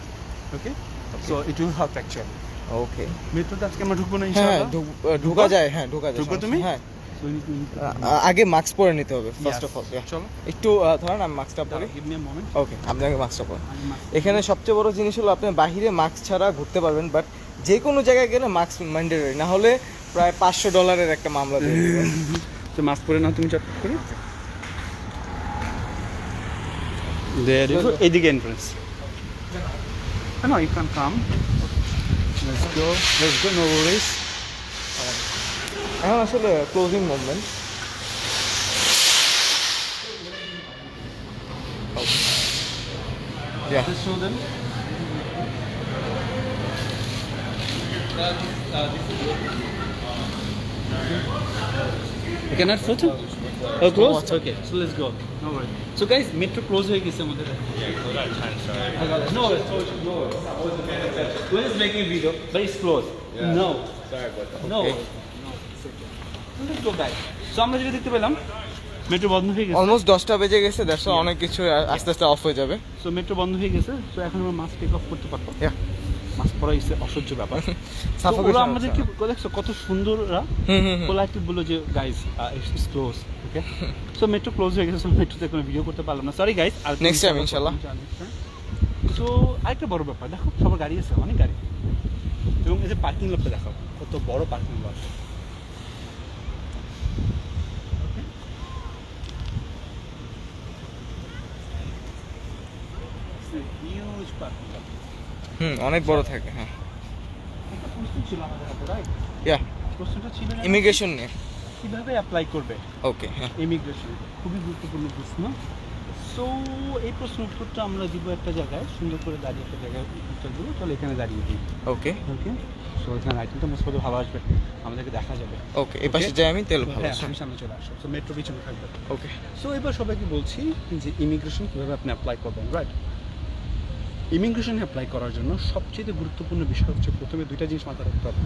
S1: Okay, so it will help actually.
S2: Okay,
S1: মেট্রোতে আজকে আমরা ঢুকবো না
S2: হ্যাঁ
S1: ইনশাআল্লাহ?
S2: ঢোকা যায়, হ্যাঁ ঢোকা যায়।
S1: ঢুকবো তুমি?
S2: হ্যাঁ, আগে মাস্ক পরে নিতে হবে ফার্স্ট অফ অল।
S1: চলো
S2: একটু ধরেন আমি মাস্কটা পরি।
S1: Give me a moment.
S2: Okay, আপনি আগে মাস্কটা পরেন। এখানে সবচেয়ে বড় জিনিস হলো আপনি বাহিরে মাস্ক ছাড়া ঘুরতে পারবেন, বাট যে কোনো জায়গায় গেলে মাস্ক ম্যান্ডেটরি, না হলে প্রায় $500 একটা মামলা দিয়ে দিবে।
S1: তো মাস্ক পরে নাও তুমি চট করে। There you go. এদিকে entrance. No, you can come. Let's go. No worries.
S2: এখন আসলে closing movement.
S1: Just show them. You cannot photo? Oh, closed? Okay, so let's go. No worries. So guys, metro close হয়ে গেছে আমাদের। No worries. No worries. We're just making a video, but it's closed. No.
S3: Sorry about that.
S1: No. Let's go back. So আমরা যেটা দেখতে পেলাম, metro বন্ধ হয়ে গেছে।
S2: অলমোস্ট 10টা বেজে গেছে, দ্যাটস অনেক কিছু আস্তে আস্তে অফ হয়ে যাবে।
S1: সো মেট্রো বন্ধ হয়ে গেছে, সো এখন আমরা মাস্ক টেক অফ করতে পারবো।
S2: Yeah.
S1: মাস্ক পরা ইসে অসহ্য ব্যাপার।
S2: Suffocation
S1: ওরা আমাদেরকে দেখছো কত সুন্দর পোলাইটলি বললো যে guys it's close. Okay, so metro close হয়ে গেছে, সো মেট্রোতে কোনো ভিডিও করতে পারলাম না, সরি গাইস। আর
S2: Next time, ইনশাআল্লাহ।
S1: সো আরেকটা বড় ব্যাপার, দেখো সবার গাড়ি আছে, অনেক গাড়ি, এবং এই যে পার্কিং লটটা দেখো, কত বড় parking lot. Huge parking lot.
S2: অনেক বড় থাকে। হ্যাঁ,
S1: একটা প্রশ্ন ছিল আমাদের হাতে, রাইট?
S2: ইয়া,
S1: প্রশ্নটা ছিল
S2: ইমিগ্রেশন নিয়ে।
S1: কিভাবে অ্যাপ্লাই করবে
S2: ওকে, হ্যাঁ,
S1: ইমিগ্রেশন, খুবই গুরুত্বপূর্ণ প্রশ্ন। সো এই প্রশ্ন উত্তরটা আমরা দিব একটা জায়গায়, সুন্দর করে দাঁড়িয়ে একটা জায়গায় উত্তর দেবো। চলো এখানে দাঁড়িয়ে দিই।
S2: ওকে,
S1: ওকে, সো এখানে লাইটিংটা মোস্ট প্রবলি ভালো আসবে, আমাদেরকে দেখা যাবে।
S2: ওকে, এই পাশে যাই আমি, তেল ভালো
S1: হ্যাঁ,
S2: আছে।
S1: আমি সামনে চলে আসো। সো মেট্রো পিছনে থাকবে।
S2: ওকে,
S1: সো এবার সবাইকে বলছি যে ইমিগ্রেশন কীভাবে আপনি অ্যাপ্লাই করবেন, রাইট? ইমিগ্রেশন অ্যাপ্লাই করার জন্য সবচেয়ে গুরুত্বপূর্ণ বিষয় হচ্ছে প্রথমে দুইটা জিনিস মাথায় রাখতে হবে,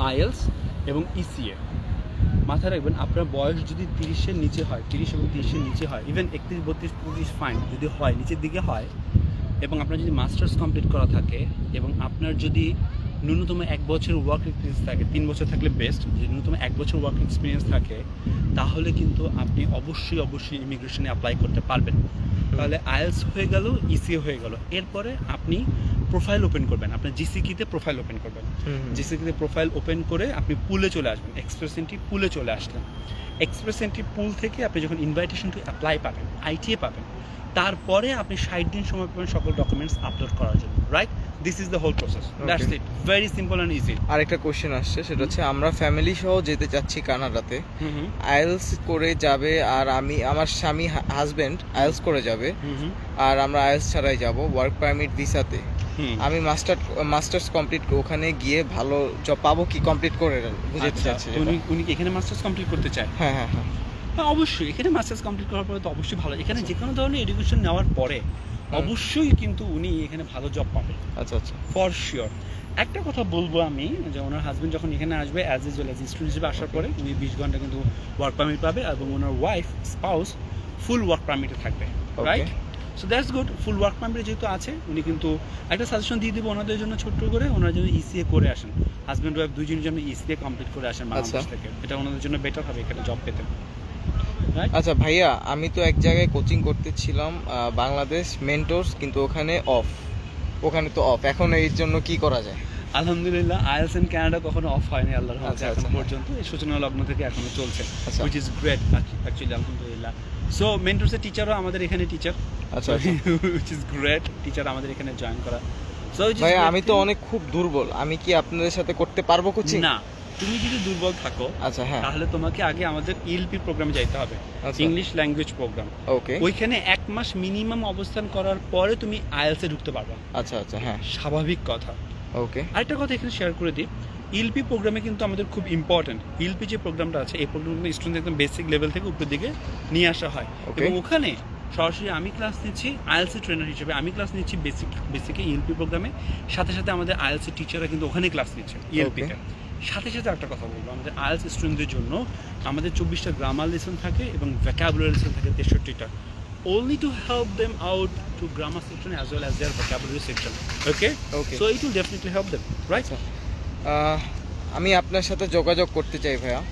S1: আইএলটিএস এবং ইসিএ। মাথায় রাখবেন, আপনার বয়স যদি 30-এর নিচে হয়, 30 এবং 30-এর নিচে হয়, ইভেন 31, 32, 35 ফাইন, যদি হয় নিচের দিকে হয়, এবং আপনার যদি মাস্টার্স কমপ্লিট করা থাকে, এবং আপনার যদি ন্যূনতম 1 বছর ওয়ার্ক এক্সপিরিয়েন্স থাকে, 3 বছর থাকলে বেস্ট, যদি ন্যূনতম 1 বছর ওয়ার্ক এক্সপিরিয়েন্স থাকে, তাহলে কিন্তু আপনি অবশ্যই ইমিগ্রেশনে অ্যাপ্লাই করতে পারবেন। তাহলে আইএলটিএস হয়ে গেল, ইসিএ হয়ে গেল। এরপরে আপনি প্রোফাইল ওপেন করবেন, আপনার জিসিকিতে প্রোফাইল ওপেন করবেন। জিসিকিতে প্রোফাইল ওপেন করে আপনি পুলে চলে আসবেন, এক্সপ্রেস এন্ট্রি পুলে চলে আসলেন। এক্সপ্রেস এন্ট্রি পুল থেকে আপনি যখন ইনভাইটেশন টু অ্যাপ্লাই পাবেন, আইটিএ পাবেন, তারপরে আপনি 60 দিন সময় পাবেন সকল ডকুমেন্টস আপলোড করার জন্য, right? This is the whole process, that's it, very simple and easy.
S2: আরেকটা কোশ্চেন আসছে, সেটা হচ্ছে আমরা ফ্যামিলি সহ যেতে চাচ্ছি কানাডাতে, আইএলটিএস করে যাবে, আর আমার স্বামী হাজবেন্ড আইএলটিএস করে যাবে, আর আমরা আইএলটিএস ছাড়াই যাব ওয়ার্ক পারমিট ভিসাতে। আমি মাস্টার্স কমপ্লিট ওখানে গিয়ে ভালো জব পাবো কি কমপ্লিট করে বুঝাতে চাচ্ছি
S1: উনি কি এখানে মাস্টার্স কমপ্লিট করতে চায়?
S2: হ্যাঁ হ্যাঁ হ্যাঁ
S1: অবশ্যই এখানে মাস্টার্স কমপ্লিট করার পরে তো অবশ্যই ভালো। এখানে যে কোনো ধরনের এডুকেশন নেওয়ার পরে অবশ্যই কিন্তু উনি এখানে ভালো জব পাবে।
S2: আচ্ছা আচ্ছা
S1: ফর শিওর। একটা কথা বলবো আমি যে ওনার হাজবেন্ড যখন এখানে আসবে অ্যাজ স্টুডেন্ট হিসেবে আসার পরে উনি 20 ঘন্টা কিন্তু ওয়ার্ক পারমিট পাবে এবং ওনার ওয়াইফ স্পাউস ফুল ওয়ার্ক পারমিটে থাকবে, right? So that's good. Full work permit যেহেতু আছে উনি কিন্তু একটা সাজেশন দিয়ে দেবো ওনাদের জন্য ছোট্ট করে, ওনার জন্য ইসিএ করে আসেন, হাজব্যান্ড ওয়াইফ দুজনের জন্য ইসিএ কমপ্লিট করে আসেন বাংলাদেশ থেকে। এটা ওনাদের জন্য বেটার হবে এখানে জব পেতে।
S2: আচ্ছা ভাইয়া, আমি তো এক জায়গায় কোচিং করতেছিলাম বাংলাদেশ মেন্টরস, কিন্তু ওখানে তো অফ। এখন এর জন্য কি করা যায়?
S1: আলহামদুলিল্লাহ আইএলস ইন কানাডা কখনো অফ হয়নি আল্লাহর রহমতে
S2: আচ্ছা,
S1: এখন
S2: আচ্ছা।
S1: পর্যন্ত। এই সূচনা লগ্ন থেকে এখনো চলছে,
S2: আচ্ছা।
S1: which is great actually আলহামদুলিল্লাহ। সো মেন্টরসের টিচারও আমাদের এখানে টিচার,
S2: আচ্ছা
S1: which is great। টিচার আমাদের এখানে জয়েন করা। সো
S2: ভাইয়া, আমি তো অনেক খুব দুর্বল, আমি কি আপনাদের সাথে করতে পারবো কোচিং?
S1: না, তুমি যদি দুর্বল থাকো
S2: আচ্ছা হ্যাঁ,
S1: তাহলে তোমাকে আগে আমাদের ইএলপি প্রোগ্রামে যাইতে হবে,
S2: আচ্ছা।
S1: English language programme.
S2: ওকে,
S1: ওইখানে 1 মাস মিনিমাম অবস্থান করার পরে তুমি আইএলস এ ঢুকতে পারবা।
S2: আচ্ছা আচ্ছা হ্যাঁ,
S1: স্বাভাবিক কথা।
S2: ওকে
S1: আরেকটা কথা এখানে শেয়ার করে দিই, ইএলপি প্রোগ্রামে কিন্তু আমাদের খুব ইম্পর্টেন্ট, ইএলপি যে প্রোগ্রামটা আছে এই প্রোগ্রামটা স্টুডেন্ট একদম বেসিক লেভেল থেকে উপরের দিকে নিয়ে আসা হয়।
S2: Okay.
S1: এবং ওখানে সরাসরি আমি ক্লাস নিচ্ছি আইএলসি ট্রেনার হিসেবে, আমি ক্লাস নিচ্ছি বেসিকে ইএলপি প্রোগ্রামে, সাথে সাথে আমাদের আইএলসি টিচাররা কিন্তু ওখানে ক্লাস নিচ্ছে ইএলপিতে। সাথে সাথে একটা কথা বলবো, আমাদের আইএলস স্টুডেন্টদের জন্য আমাদের 24টা গ্রামার লেসন থাকে এবং ভ্যাকাবুলারি লেসন থাকে 63টা, only to help them out to grammar section as well as their vocabulary section. Okay?
S2: Okay.
S1: So it will definitely help them, right?
S2: আমি আপনার সাথে যোগাযোগ করতে চাই ভাইয়া।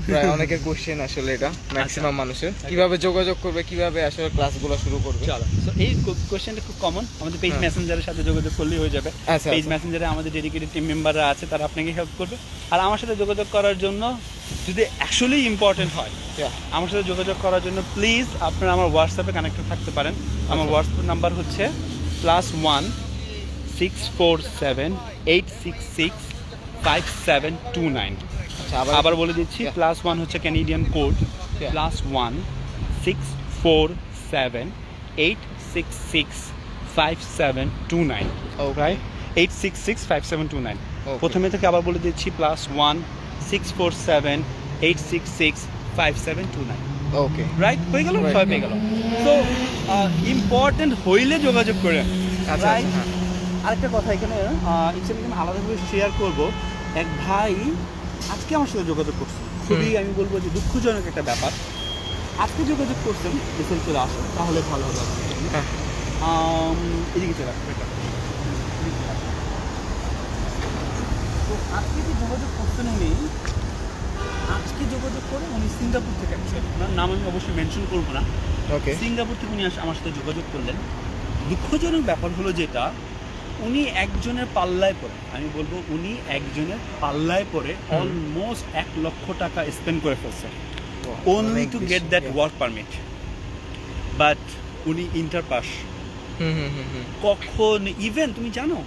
S2: প্রায় অনেকের কোশ্চেন আসলে এটা ম্যাক্সিমাম মানুষের, কিভাবে যোগাযোগ করবে, কিভাবে আসলে ক্লাসগুলো শুরু করবে?
S1: চলো, সো এই কোশ্চেনটা খুব কমন, আমাদের পেজ
S2: হ্যাঁ।
S1: মেসেঞ্জারের সাথে যোগাযোগ করলেই হয়ে যাবে।
S2: আচ্ছা,
S1: পেজ
S2: আচ্ছা।
S1: মেসেঞ্জারে আমাদের ডেডিকেটেড টিম মেম্বাররা আছে, তারা আপনাকে হেল্প করবে। আর আমার সাথে যোগাযোগ করার জন্য যদি অ্যাকচুয়ালি ইম্পর্টেন্ট হয়,
S2: Yeah.
S1: আমার সাথে যোগাযোগ করার জন্য প্লিজ আপনারা আমার হোয়াটসঅ্যাপে কানেক্টেড থাকতে পারেন। আমার হোয়াটসঅ্যাপ নাম্বার হচ্ছে +1 647 866 5729।
S2: আচ্ছা,
S1: আবার বলে দিচ্ছি,
S2: Yeah.
S1: +1 হচ্ছে Canadian code,
S2: Yeah.
S1: +1 647 866 5729,
S2: Okay.
S1: Right? 866 5729।
S2: Okay.
S1: প্রথমে থেকে আবার বলে দিচ্ছি, +1 647 866 5729,
S2: ওকে,
S1: রাইট? হয়ে গেল,
S2: Right.
S1: সবাই পেয়ে গেল। তো ইম্পর্টেন্ট হইলে যোগাযোগ করে।
S2: আচ্ছা
S1: Right?
S2: আচ্ছা হ্যাঁ।
S1: আরেকটা কথা এখানে ইনশাআল্লাহ আমি আলাদাভাবে শেয়ার করব। এক ভাই আজকে আমার সাথে যোগাযোগ করছে, খুবই আমি বলবো যে দুঃখজনক একটা ব্যাপার। আজকে যোগাযোগ করছেন, রিসেন্ট চলে আসো তাহলে ভালো হবে।
S2: হ্যাঁ।
S1: এদিকে চলে আসবে এটা। তো আজকে যে যোগাযোগ করছেন উনি, আজকে যোগাযোগ করে উনি সিঙ্গাপুর থেকে, অ্যাকচুয়ালি ওনার নাম আমি অবশ্যই মেনশন করবো না,
S2: ওকে,
S1: সিঙ্গাপুর থেকে উনি আমার সাথে যোগাযোগ করলেন। দুঃখজনক ব্যাপার হলো যেটা, উনি একজনের পাল্লায় পড়ে, আমি বলবো উনি একজনের পাল্লায় পড়ে অলমোস্ট 1 লক্ষ টাকা স্পেন্ড করে ফেলছে only to get that work permit, but উনি ইন্টার পাস। কখন ইভেন তুমি জানো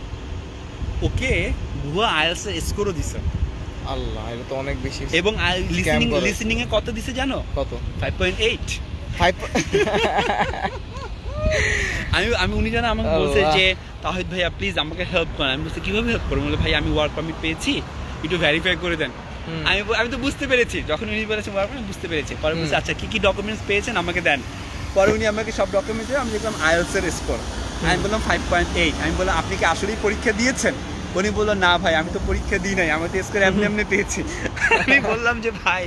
S1: ওকে ভুয়া আইএলস এর স্কোরও দিছে,
S2: আল্লাহ, এটা তো অনেক বেশি।
S1: এবং
S2: Scam করে।
S1: লিসেনিং এ কত দিছে জানো?
S2: কত?
S1: 5.8।
S2: 5
S1: আমি উনি জানা আমাকে
S2: আল্লাহ।
S1: বলছে যে তাহিদ ভাইয়া প্লিজ আমাকে হেল্প করেন। আমি বলছি কিভাবে হেল্প করবো? বলে ভাই আমি ওয়ার্ক পারমিট পেয়েছি, একটু ভেরিফাই করে দেন। আমি তো বুঝতে পেরেছি, যখন উনি বলেছেন ওয়ার্ক পারমিট বুঝতে পেরেছি। পরে বলছি আচ্ছা কি কি ডকুমেন্টস পেয়েছেন আমাকে দেন। পরে উনি আমাকে সব ডকুমেন্টস দিয়ে, আমি দেখলাম আইএলস এর স্কোর, আমি বললাম 5.8। আমি বললাম আপনি কি আসলেই পরীক্ষা দিয়েছেন? উনি বললো না ভাই আমি তো পরীক্ষা দিই নাই, আমি তো স্কোর এমনি এমনি পেয়েছি। আমি বললাম যে ভাই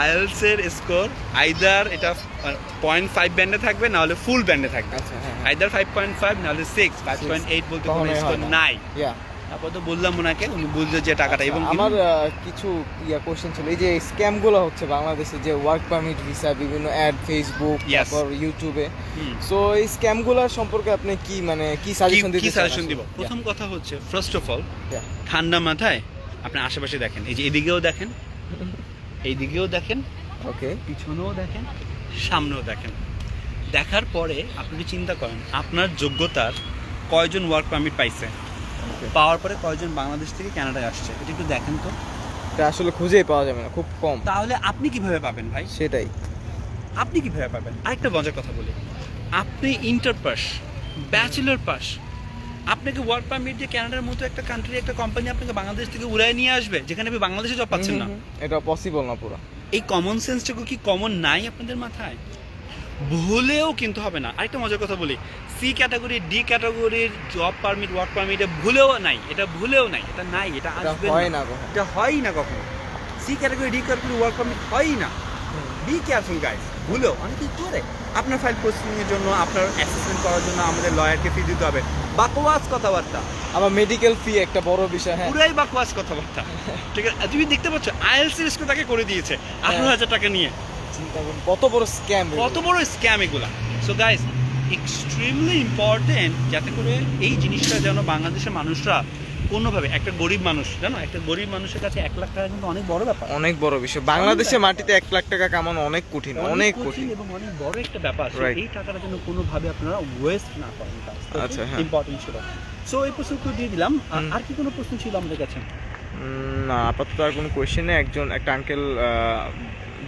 S1: আইএলস এর স্কোর আইদার এটা 0.5 ব্যান্ডে থাকবে, না হলে ফুল ব্যান্ডে থাকবে।
S2: আচ্ছা হ্যাঁ,
S1: আইদার 5.5 না হলে 6। 5.8 বলতে কোনো
S2: কখনোই
S1: স্কোর
S2: হয় না।
S1: নাই।
S2: Yeah.
S1: তারপর তো বললাম ওনাকে, উনি বুঝলো যে টাকাটা। এবং
S2: আমার কিছু কোশ্চেন ছিল, এই যে স্ক্যামগুলো হচ্ছে বাংলাদেশে, যে ওয়ার্ক পারমিট, ভিসা, বিভিন্ন অ্যাড ফেসবুক,
S1: Yes.
S2: তারপর ইউটিউবে,
S1: হুম।
S2: সো এই স্ক্যামগুলোর সম্পর্কে আপনি কি কি সাজেশন দিতে
S1: কি
S2: চান
S1: সাজেশন
S2: আসলে?
S1: দিব? প্রথম কথা হচ্ছে ফার্স্ট অফ অল
S2: Yeah.
S1: ঠান্ডা মাথায় আপনি আশেপাশে দেখেন, এই যে এদিকেও দেখেন, এইদিকেও দেখেন,
S2: ওকে,
S1: পিছনেও দেখেন, সামনেও দেখেন। দেখার পরে আপনি চিন্তা করেন আপনার যোগ্যতার কয়জন ওয়ার্ক পারমিট পাইছে,
S2: Okay.
S1: পাওয়ার পরে কয়জন বাংলাদেশ থেকে কানাডায় আসছে, এটা একটু দেখেন তো।
S2: এটা আসলে খুঁজেই পাওয়া যাবে না, খুব কম।
S1: তাহলে আপনি কিভাবে পাবেন ভাই?
S2: সেটাই।
S1: আপনি কিভাবে পাবেন? আরেকটা মজার কথা বলি, আপনি ইন্টার পাস, ব্যাচেলর পাস, আপনাকে ওয়ার্ক পারমিট যে কানাডার মতো একটা কান্ট্রি একটা কোম্পানি আপনাকে বাংলাদেশ থেকে উড়ায় নিয়ে আসবে যেখানে আপনি বাংলাদেশে জব পাচ্ছেন না?
S2: এটা পসিবল না পুরো।
S1: এই কমন সেন্সটুকু কি কমন নাই আপনাদের মাথায়? ভুলেও কিন্তু হবে না। আরেকটা মজার কথা বলি, সি ক্যাটাগরি ডি ক্যাটাগরির জব পারমিট ওয়ার্ক পারমিট ভুলেও নাই, এটা ভুলেও নাই, এটা নাই, এটা আসবে না, এটা হয় না কখনো। C category D category work permit হয় না। বি কেয়ারফুল গাইস, ভুলেও অনেকেই করে আপনার ফাইল প্রসেসিংয়ের জন্য, আপনার অ্যাসেসমেন্ট করার জন্য আমাদের লয়ারকে ফি দিতে হবে। বাকওয়াস কথাবার্তা,
S2: আমার মেডিকেল ফি একটা বড় বিষয়। হ্যাঁ,
S1: পুরাই বাকওয়াস কথাবার্তা। ঠিক আছে, তুমি দেখতে পাচ্ছ আইএলটিএস স্কোর তাকে করে দিয়েছে 18,000 টাকা নিয়ে।
S2: চিন্তা করুন কত বড় স্ক্যাম,
S1: কত বড় স্ক্যাম এগুলা। সো গাইস, এক্সট্রিমলি ইম্পর্টেন্ট যাতে করে এই জিনিসটা যেন বাংলাদেশের মানুষরা কোনোভাবে, একটা গরিব মানুষ জানো, একটা গরিব মানুষের কাছে 1 লাখ টাকা কিন্তু অনেক বড় ব্যাপার,
S2: অনেক বড় বিষয়। বাংলাদেশের মাটিতে 1 লাখ টাকা কামানো অনেক কঠিন, অনেক কঠিন
S1: এবং অনেক বড় একটা ব্যাপার। এই টাকাটা যেন কোনোভাবে আপনারা ওয়েস্ট না করেন।
S2: আচ্ছা,
S1: ইম্পর্টেন্ট ছিল। সো এই প্রশ্ন তো দিয়ে দিলাম। আর কি কোনো প্রশ্ন ছিল আমাদের কাছে?
S2: না, আপাতত আর কোনো কোয়েশ্চেন নেই। একটা আঙ্কেল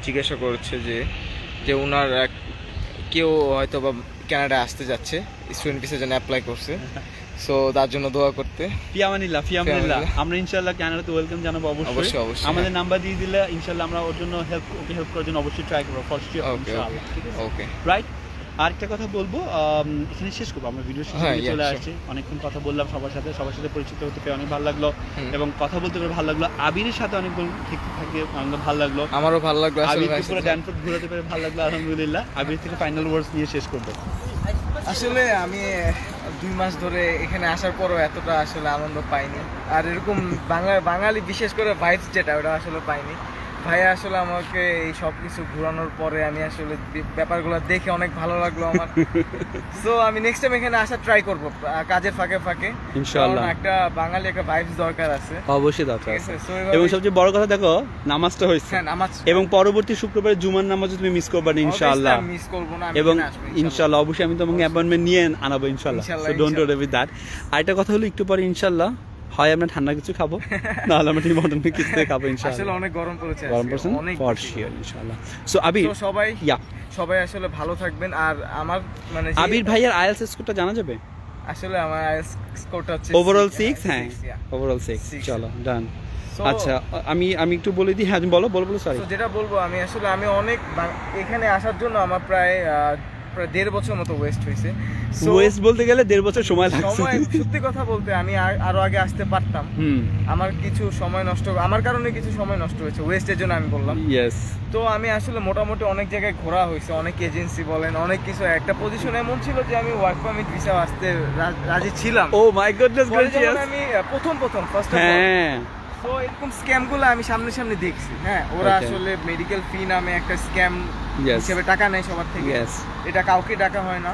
S2: জিজ্ঞাসা করছে যে ওনার কেউ হয়তো বা কানাডা আসতে যাচ্ছে, স্টুডেন্ট ভিসার জন্য অ্যাপ্লাই করছে, সো তার জন্য দোয়া করতে।
S1: ফিয়ামানিল্লাহ। আমরা ইনশাআল্লাহ কানাডাতে ওয়েলকাম জানাবো অবশ্যই। আমাদের নাম্বার দিয়ে দিলে ইনশাআল্লাহ আমরা ওর জন্য হেল্প করার জন্য অবশ্যই ট্রাই করবো।
S2: ওকে,
S1: রাইট। আরেকটা কথা বলবো, এখানে শেষ করবো, আমরা ভিডিও শেষে চলে আসছি। অনেকক্ষণ কথা বললাম সবার সাথে পরিচিত হতে পেরে অনেক ভালো লাগলো এবং কথা বলতে পেরে ভালো লাগলো। আবিরের সাথে অনেক ঠিক থাকে ভালো লাগলো,
S2: আমারও ভালো লাগলো।
S1: আবিরকে পুরো ড্যানফোর্ড ঘোরাতে পেরে ভালো লাগলো, আলহামদুলিল্লাহ। আবির থেকে ফাইনাল ওয়ার্ডস নিয়ে শেষ করবো।
S2: আসলে আমি 2 মাস ধরে এখানে আসার পরও এতটা আসলে আনন্দ পাইনি, আর এরকম বাঙালি বিশেষ করে ভাইবস যেটা, ওটা আসলে পাইনি। ভাইয়া আসলে আমাকে এই সব কিছু ঘোরানোর পরে আমি আসলে ব্যাপারগুলো দেখে অনেক ভালো লাগলো আমার। সো আমি নেক্সট টাইম এখানে আসা ট্রাই করব, কাজের ফাঁকে
S1: ইনশাআল্লাহ।
S2: একটা বাঙালি একটা ভাইবস দরকার আছে,
S1: অবশ্যই দরকার আছে। এবং সবচেয়ে বড় কথা দেখো, নামাজটা হয়েছে।
S2: হ্যাঁ, নামাজ। এবং
S1: পরবর্তী শুক্রবারে জুমার নামাজও তুমি মিস করবে না ইনশাআল্লাহ।
S2: মিস করব না,
S1: এবং ইনশাআল্লাহ অবশ্যই আমি তোমাকে অ্যাপয়েন্টমেন্ট নিয়ে আনাবো ইনশাআল্লাহ। So don't worry with that. আরেকটা কথা হলো, একটু পরে ইনশাআল্লাহ হয় আমরা ঠান্ডা কিছু খাবো, নাহলে আমরা মটন কিছু খাবো ইনশাআল্লাহ।
S2: আসলে অনেক গরম পড়েছে,
S1: অনেক ফর শিওর ইনশাআল্লাহ। সো আবির,
S2: সবাই আসলে ভালো থাকবেন। আর আমার মানে
S1: আবির ভাইয়ের আইএলটিএস স্কোরটা জানা যাবে?
S2: আসলে আমার আইএলটিএস স্কোরটা হচ্ছে
S1: ওভারঅল 6। হ্যাঁ, ওভারঅল 6। চলো ডান। আচ্ছা, আমি একটু বলে দিই। হ্যাঁ, বলো। সরি,
S2: যেটা বলবো, আমি অনেক এখানে আসার জন্য আমার প্রায় 1.5 বছর মতো ওয়েস্ট হয়েছে।
S1: ওয়েস্ট বলতে গেলে 1.5 বছর সময় লাগছে।
S2: সত্যি কথা বলতে আমি আরো আগে আসতে পারতাম। আমার কিছু সময় নষ্ট, আমার কারণে কিছু সময় নষ্ট হয়েছে, ওয়েস্টের জন্য আমি বললাম। তো আমি আসলে মোটামুটি অনেক জায়গায় ঘোরা হয়েছে, অনেক এজেন্সি বলেন, অনেক কিছু। একটা পজিশন এমন ছিল যে আমি ওয়ার্ক পারমিট ভিসা আসতে রাজি ছিলাম।
S1: ও মাই গডনেস,
S2: আমি প্রথম ফার্স্ট অফ অল, তো এরকম স্ক্যামগুলো আমি সামনে দেখছি। হ্যাঁ, ওরা আসলে মেডিকেল ফি নামে একটা স্ক্যাম হিসেবে টাকা নেয় সবার থেকে, এটা কাউকে টাকা হয় না।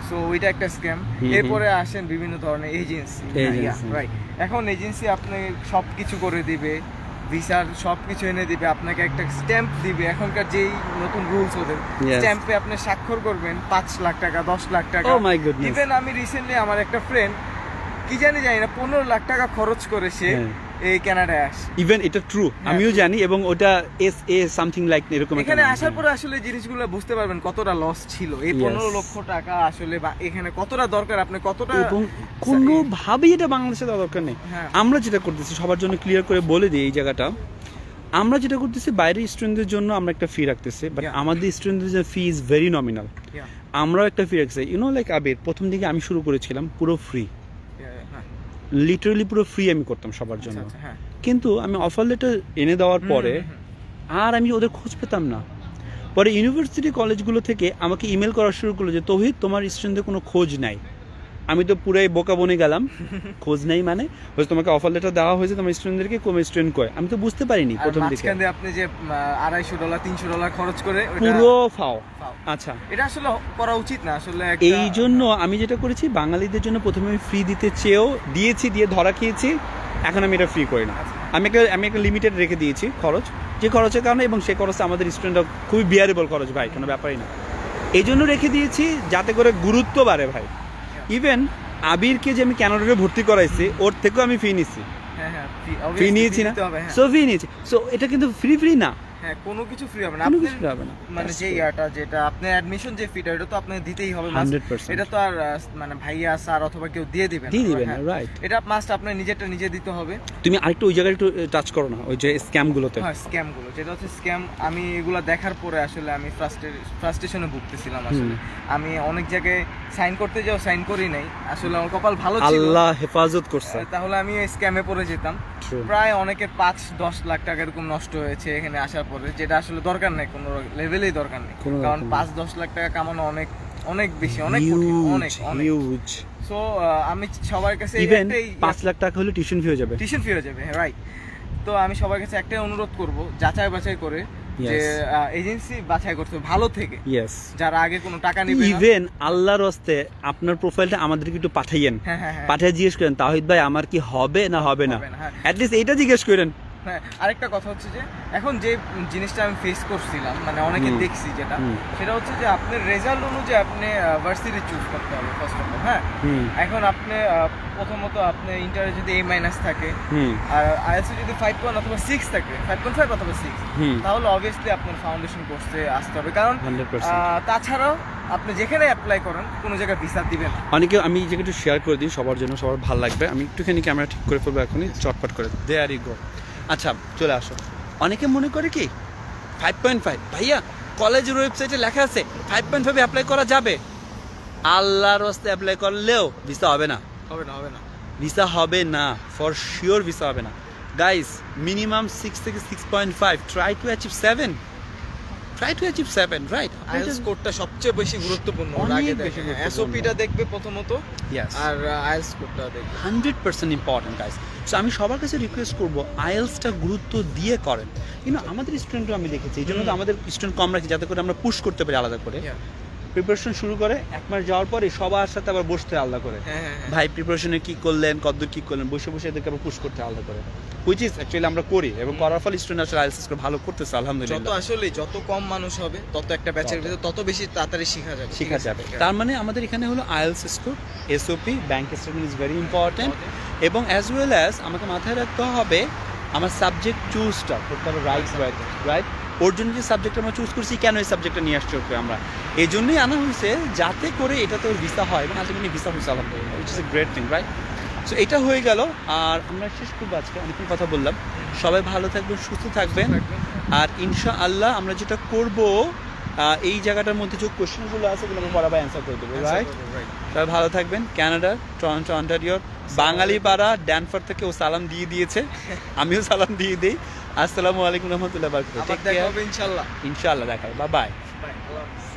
S2: সো ওইটা একটা স্ক্যাম। এরপরে আসেন বিভিন্ন ধরনের এজেন্সি। রাইট, এখন এজেন্সি আপনি সবকিছু করে দিবে, ভিসার সবকিছু এনে দিবে, আপনাকে একটা স্ট্যাম্প দিবে। এখনকার যেই নতুন রুলস ওদের, স্ট্যাম্পে আপনি স্বাক্ষর করবেন 5 লাখ টাকা, 10 লাখ টাকা। ইভেন আমি রিসেন্টলি আমার একটা ফ্রেন্ড কি জানি না 15 লাখ টাকা খরচ করে সে এই কানাডায় আসে।
S1: ইভেন এটা ট্রু, আমিও জানি। এবং ওটা সামথিং লাইক এরকম।
S2: এখানে আসার পরে আসলে জিনিসগুলো বুঝতে পারবেন কতটা লস ছিল। এই 15 লক্ষ টাকা আসলে এখানে কতটা দরকার, আপনি কতটা,
S1: এবং কোনোভাবেই এটা বাংলাদেশে দেওয়া দরকার নেই। আমরা যেটা করতেছি সবার জন্য ক্লিয়ার করে বলে দিই এই জায়গাটা, আমরা যেটা করতেছি বাইরের স্টুডেন্টদের জন্য আমরা একটা ফি রাখতেছি, বাট আমাদের স্টুডেন্টদের ফি ইজ ভেরি নমিনাল। আমরাও একটা ফি রাখছি। লাইক আবির, প্রথম দিকে আমি শুরু করেছিলাম পুরো ফ্রি, লিটারালি পুরো ফ্রি আমি করতাম সবার জন্য। কিন্তু আমি অফার লেটার এনে দেওয়ার পরে আর আমি ওদের খোঁজ পেতাম না। পরে ইউনিভার্সিটি কলেজগুলো থেকে আমাকে ইমেল করা শুরু করলো যে তৌহিদ, তোমার স্টুডেন্টদের কোনো খোঁজ নাই। আমি তো পুরাই বোকা বনে গেলাম, খোঁজ নাই মানে হয়তো তোমাকে অফার লেটার দেওয়া হয়েছে, তোমার স্টুডেন্টদেরকে কোন স্টুডেন্ট কয়, আমি তো বুঝতে পারিনি প্রথম দিকে।
S2: আপনি যে $250 $300 খরচ করে
S1: পুরো ফাও। আচ্ছা,
S2: এটা আসলে করা উচিত না আসলে।
S1: এই জন্য আমি যেটা করেছি, বাঙালিদের জন্য প্রথমে আমি ফ্রি দিতে চেয়েও দিয়েছি, দিয়ে ধরা খেয়েছি। এখন আমি এটা ফ্রি করি না, আমি একটা লিমিটেড রেখে দিয়েছি খরচ, যে খরচের কারণে, এবং সেই খরচে আমাদের স্টুডেন্টরা খুবই বিয়ারেবল খরচ ভাই, কোনো ব্যাপারই না। এই জন্য রেখে দিয়েছি যাতে করে গুরুত্ব বাড়ে ভাই। ইভেন আবিরকে যে আমি ক্যানাডাতে ভর্তি করাইছি, ওর থেকেও আমি ফি নিচ্ছি, ফি নিয়েছি না? সো ফি নিয়েছি। সো এটা কিন্তু ফ্রি না,
S2: হ্যাঁ, কোনো কিছু ফ্রি হবে না।
S1: কোনো
S2: আপনি
S1: কিছু free হবে না।
S2: মানে
S1: That's
S2: যে
S1: true.
S2: ইয়াটা যেটা আপনার অ্যাডমিশন যে ফিটা এটা তো আপনাকে দিতেই হবে must।
S1: 100%।
S2: এটা তো আর মানে ভাইয়া স্যার অথবা কেউ দিয়ে দিবে না।
S1: দিয়ে দিবেন না,
S2: হ্যাঁ,
S1: right।
S2: এটা মাস্ট আপনার নিজেরটা নিজে দিতে হবে।
S1: তুমি আরেকটু ওই জায়গায় একটু টাচ করো না, ওই যে স্ক্যামগুলোতে।
S2: হ্যাঁ, স্ক্যাম গুলো যেটা হচ্ছে স্ক্যাম, আমি এগুলা দেখার পরে আসলে আমি ফ্রাস্ট্রেশনে ভুগতেছিলাম আসলে। আমি অনেক জায়গায় সাইন করতে যাও, সাইন করি নাই, আসলে আমার কপাল ভালো ছিল।
S1: আল্লাহ হেফাজত করছে।
S2: তাহলে আমি স্ক্যামে পড়ে যেতাম।
S1: True.
S2: প্রায় অনেকের 5-10 লাখ টাকা এরকম নষ্ট হয়েছে এখানে আসার পরে, যেটা আসলে দরকার নেই, কোনো লেভেলেই দরকার নেই।
S1: কোনো
S2: কারণ
S1: দরকার নেই।
S2: 5-10 লাখ টাকা কামানো অনেক অনেক বেশি, অনেক কঠিন, অনেক অনেক।
S1: হিউজ।
S2: সো আমি সবার কাছে
S1: ইভেন
S2: একটাই
S1: 5 লাখ টাকা হলে টিউশন ফি হয়ে যাবে।
S2: টিউশন ফি হয়ে যাবে, রাইট। তো আমি সবার কাছে একটাই অনুরোধ করব, যাচাই বাছাই করে, যে এজেন্সি বাছাই করতে হবে ভালো থেকে,
S1: ইয়েস।
S2: যারা আগে কোনো টাকা নেবে না।
S1: ইভেন আল্লাহর হস্তে আপনার প্রোফাইলটা আমাদেরকে একটু পাঠাইয়েন,
S2: হ্যাঁ, হ্যাঁ, হ্যাঁ।
S1: পাঠিয়ে জিজ্ঞেস করেন তাহিদ ভাই আমার কি হবে না হবে না,
S2: হবে না, হ্যাঁ।
S1: অ্যাটলিস্ট এইটা জিজ্ঞেস করেন।
S2: হ্যাঁ, আরেকটা কথা হচ্ছে যে এখন যে জিনিসটা আমি ফেস করছিলাম, মানে অনেকে দেখছি যেটা, সেটা হচ্ছে যে আপনার রেজাল্ট অনুযায়ী আপনি ভার্সিটি চুজ করতে হবে ফার্স্ট অফ অল। হ্যাঁ, এখন আপনি প্রথমত আপনি ইন্টারে যদি A- থাকে, আর আইএলটিএস যদি 5 অথবা 6 থাকে, 5.5 অথবা 6, তাহলে অবভিয়াসলি আপনার ফাউন্ডেশন কোর্সে আসতে হবে। কারণ
S1: 100%।
S2: তাছাড়াও আপনি যেখানে অ্যাপ্লাই করেন কোনো জায়গায় ভিসা দিবে না।
S1: অনেকে, আমি এই জায়গাটা একটু শেয়ার করে দিই সবার জন্য, সবার ভালো লাগবে। আমি একটুখানি ক্যামেরা ঠিক করে ফেলবো এখনই, চটপট করে। There you go. আচ্ছা, চলে আসো। অনেকে মনে করে কি 5.5, ভাইয়া কলেজের ওয়েবসাইটে লেখা আছে 5.5 অ্যাপ্লাই করা যাবে। আল্লাহর রাস্তায় অ্যাপ্লাই করলেও ভিসা হবে না,
S2: হবে না, হবে না।
S1: ভিসা হবে না, ফর শিওর ভিসা হবে না। গাইস, মিনিমাম 6 থেকে 6.5, try to achieve 7, try to achieve 7, right?
S2: IELTS কোডটা সবচেয়ে বেশি গুরুত্বপূর্ণ। ওর
S1: অনেক
S2: আগে
S1: বেশি
S2: দেখে
S1: গুরুত্বপূর্ণ।
S2: এসওপিটা দেখবে প্রথমত,
S1: Yes.
S2: আর আইএলটিএস কোডটা দেখবে।
S1: 100% ইম্পর্টেন্ট গাইস। সো আমি সবার কাছে রিকোয়েস্ট করবো আইএলসটা গুরুত্ব দিয়ে করেন। কিন্তু আমাদের স্টুডেন্টও আমি দেখেছি, এই জন্য তো আমাদের স্টুডেন্ট কম রাখি, যাতে করে আমরা পুশ করতে পারি আলাদা করে।
S2: Yeah.
S1: প্রিপারেশন শুরু করে 1 মাস যাওয়ার পরে সবার সাথে আবার বসতে আলাদা করে,
S2: হ্যাঁ, হ্যাঁ, হ্যাঁ।
S1: ভাই প্রিপারেশনে কি করলেন, কতদূর কি করলেন, বসে বসে এদেরকে আবার পুশ করতে আলাদা করে, হুইচ ইজ অ্যাকচুয়ালি আমরা করি, এবং করার ফলে স্টুডেন্ট আসলে আইএলস ভালো করতেছে
S2: যত
S1: আলহামদুলিল্লাহ।
S2: আসলে যত কম মানুষ হবে তত একটা ব্যাচের ভিতরে তত বেশি তাড়াতাড়ি শেখা যাবে।
S1: শেখা যাবে। তার মানে আমাদের এখানে হলো IELTS score, SOP, bank statement is very important, এবং অ্যাজ ওয়েল অ্যাজ আমাকে মাথায় রাখতে হবে আমার সাবজেক্ট চুজটা করতে হবে রাইট ওয়েতে, রাইট? ওর জন্য যে সাবজেক্ট আমরা চুজ করছি, কেন এই সাবজেক্টটা নিয়ে আসছি ওকে আমরা, এই জন্যই আনা হয়েছে যাতে করে এটাতে ওর ভিসা হয়, এবং আলটিমেটলি ভিসা হয়েছে আলহামদুলিল্লাহ, which is a great thing, right? So এটা হয়ে গেল, আর আমরা শেষ করবো আজকে, অনেকক্ষণ কথা বললাম। সবাই ভালো থাকবেন, সুস্থ থাকবেন, আর ইনশাআল্লাহ আমরা যেটা করব, এই জায়গাটার মধ্যে যে কোশ্চেনগুলো আছে ওগুলো আমরা বরাবর অ্যান্সার করে দেবো, রাইট? সবাই ভালো থাকবেন। কানাডা, টরন্টো, অন্টারিওর বাঙালি পাড়া ড্যানফোর্ড থেকে ও সালাম দিয়ে দিয়েছে, আমিও সালাম দিয়ে দিই। আসসালামু আলাইকুম রহমতুল্লাহ বারকাতুহু।
S2: আবার দেখা হবে ইনশাআল্লাহ।
S1: ইনশাআল্লাহ দেখা হবে। Bye bye.
S2: বাই, আল্লাহ হাফেজ।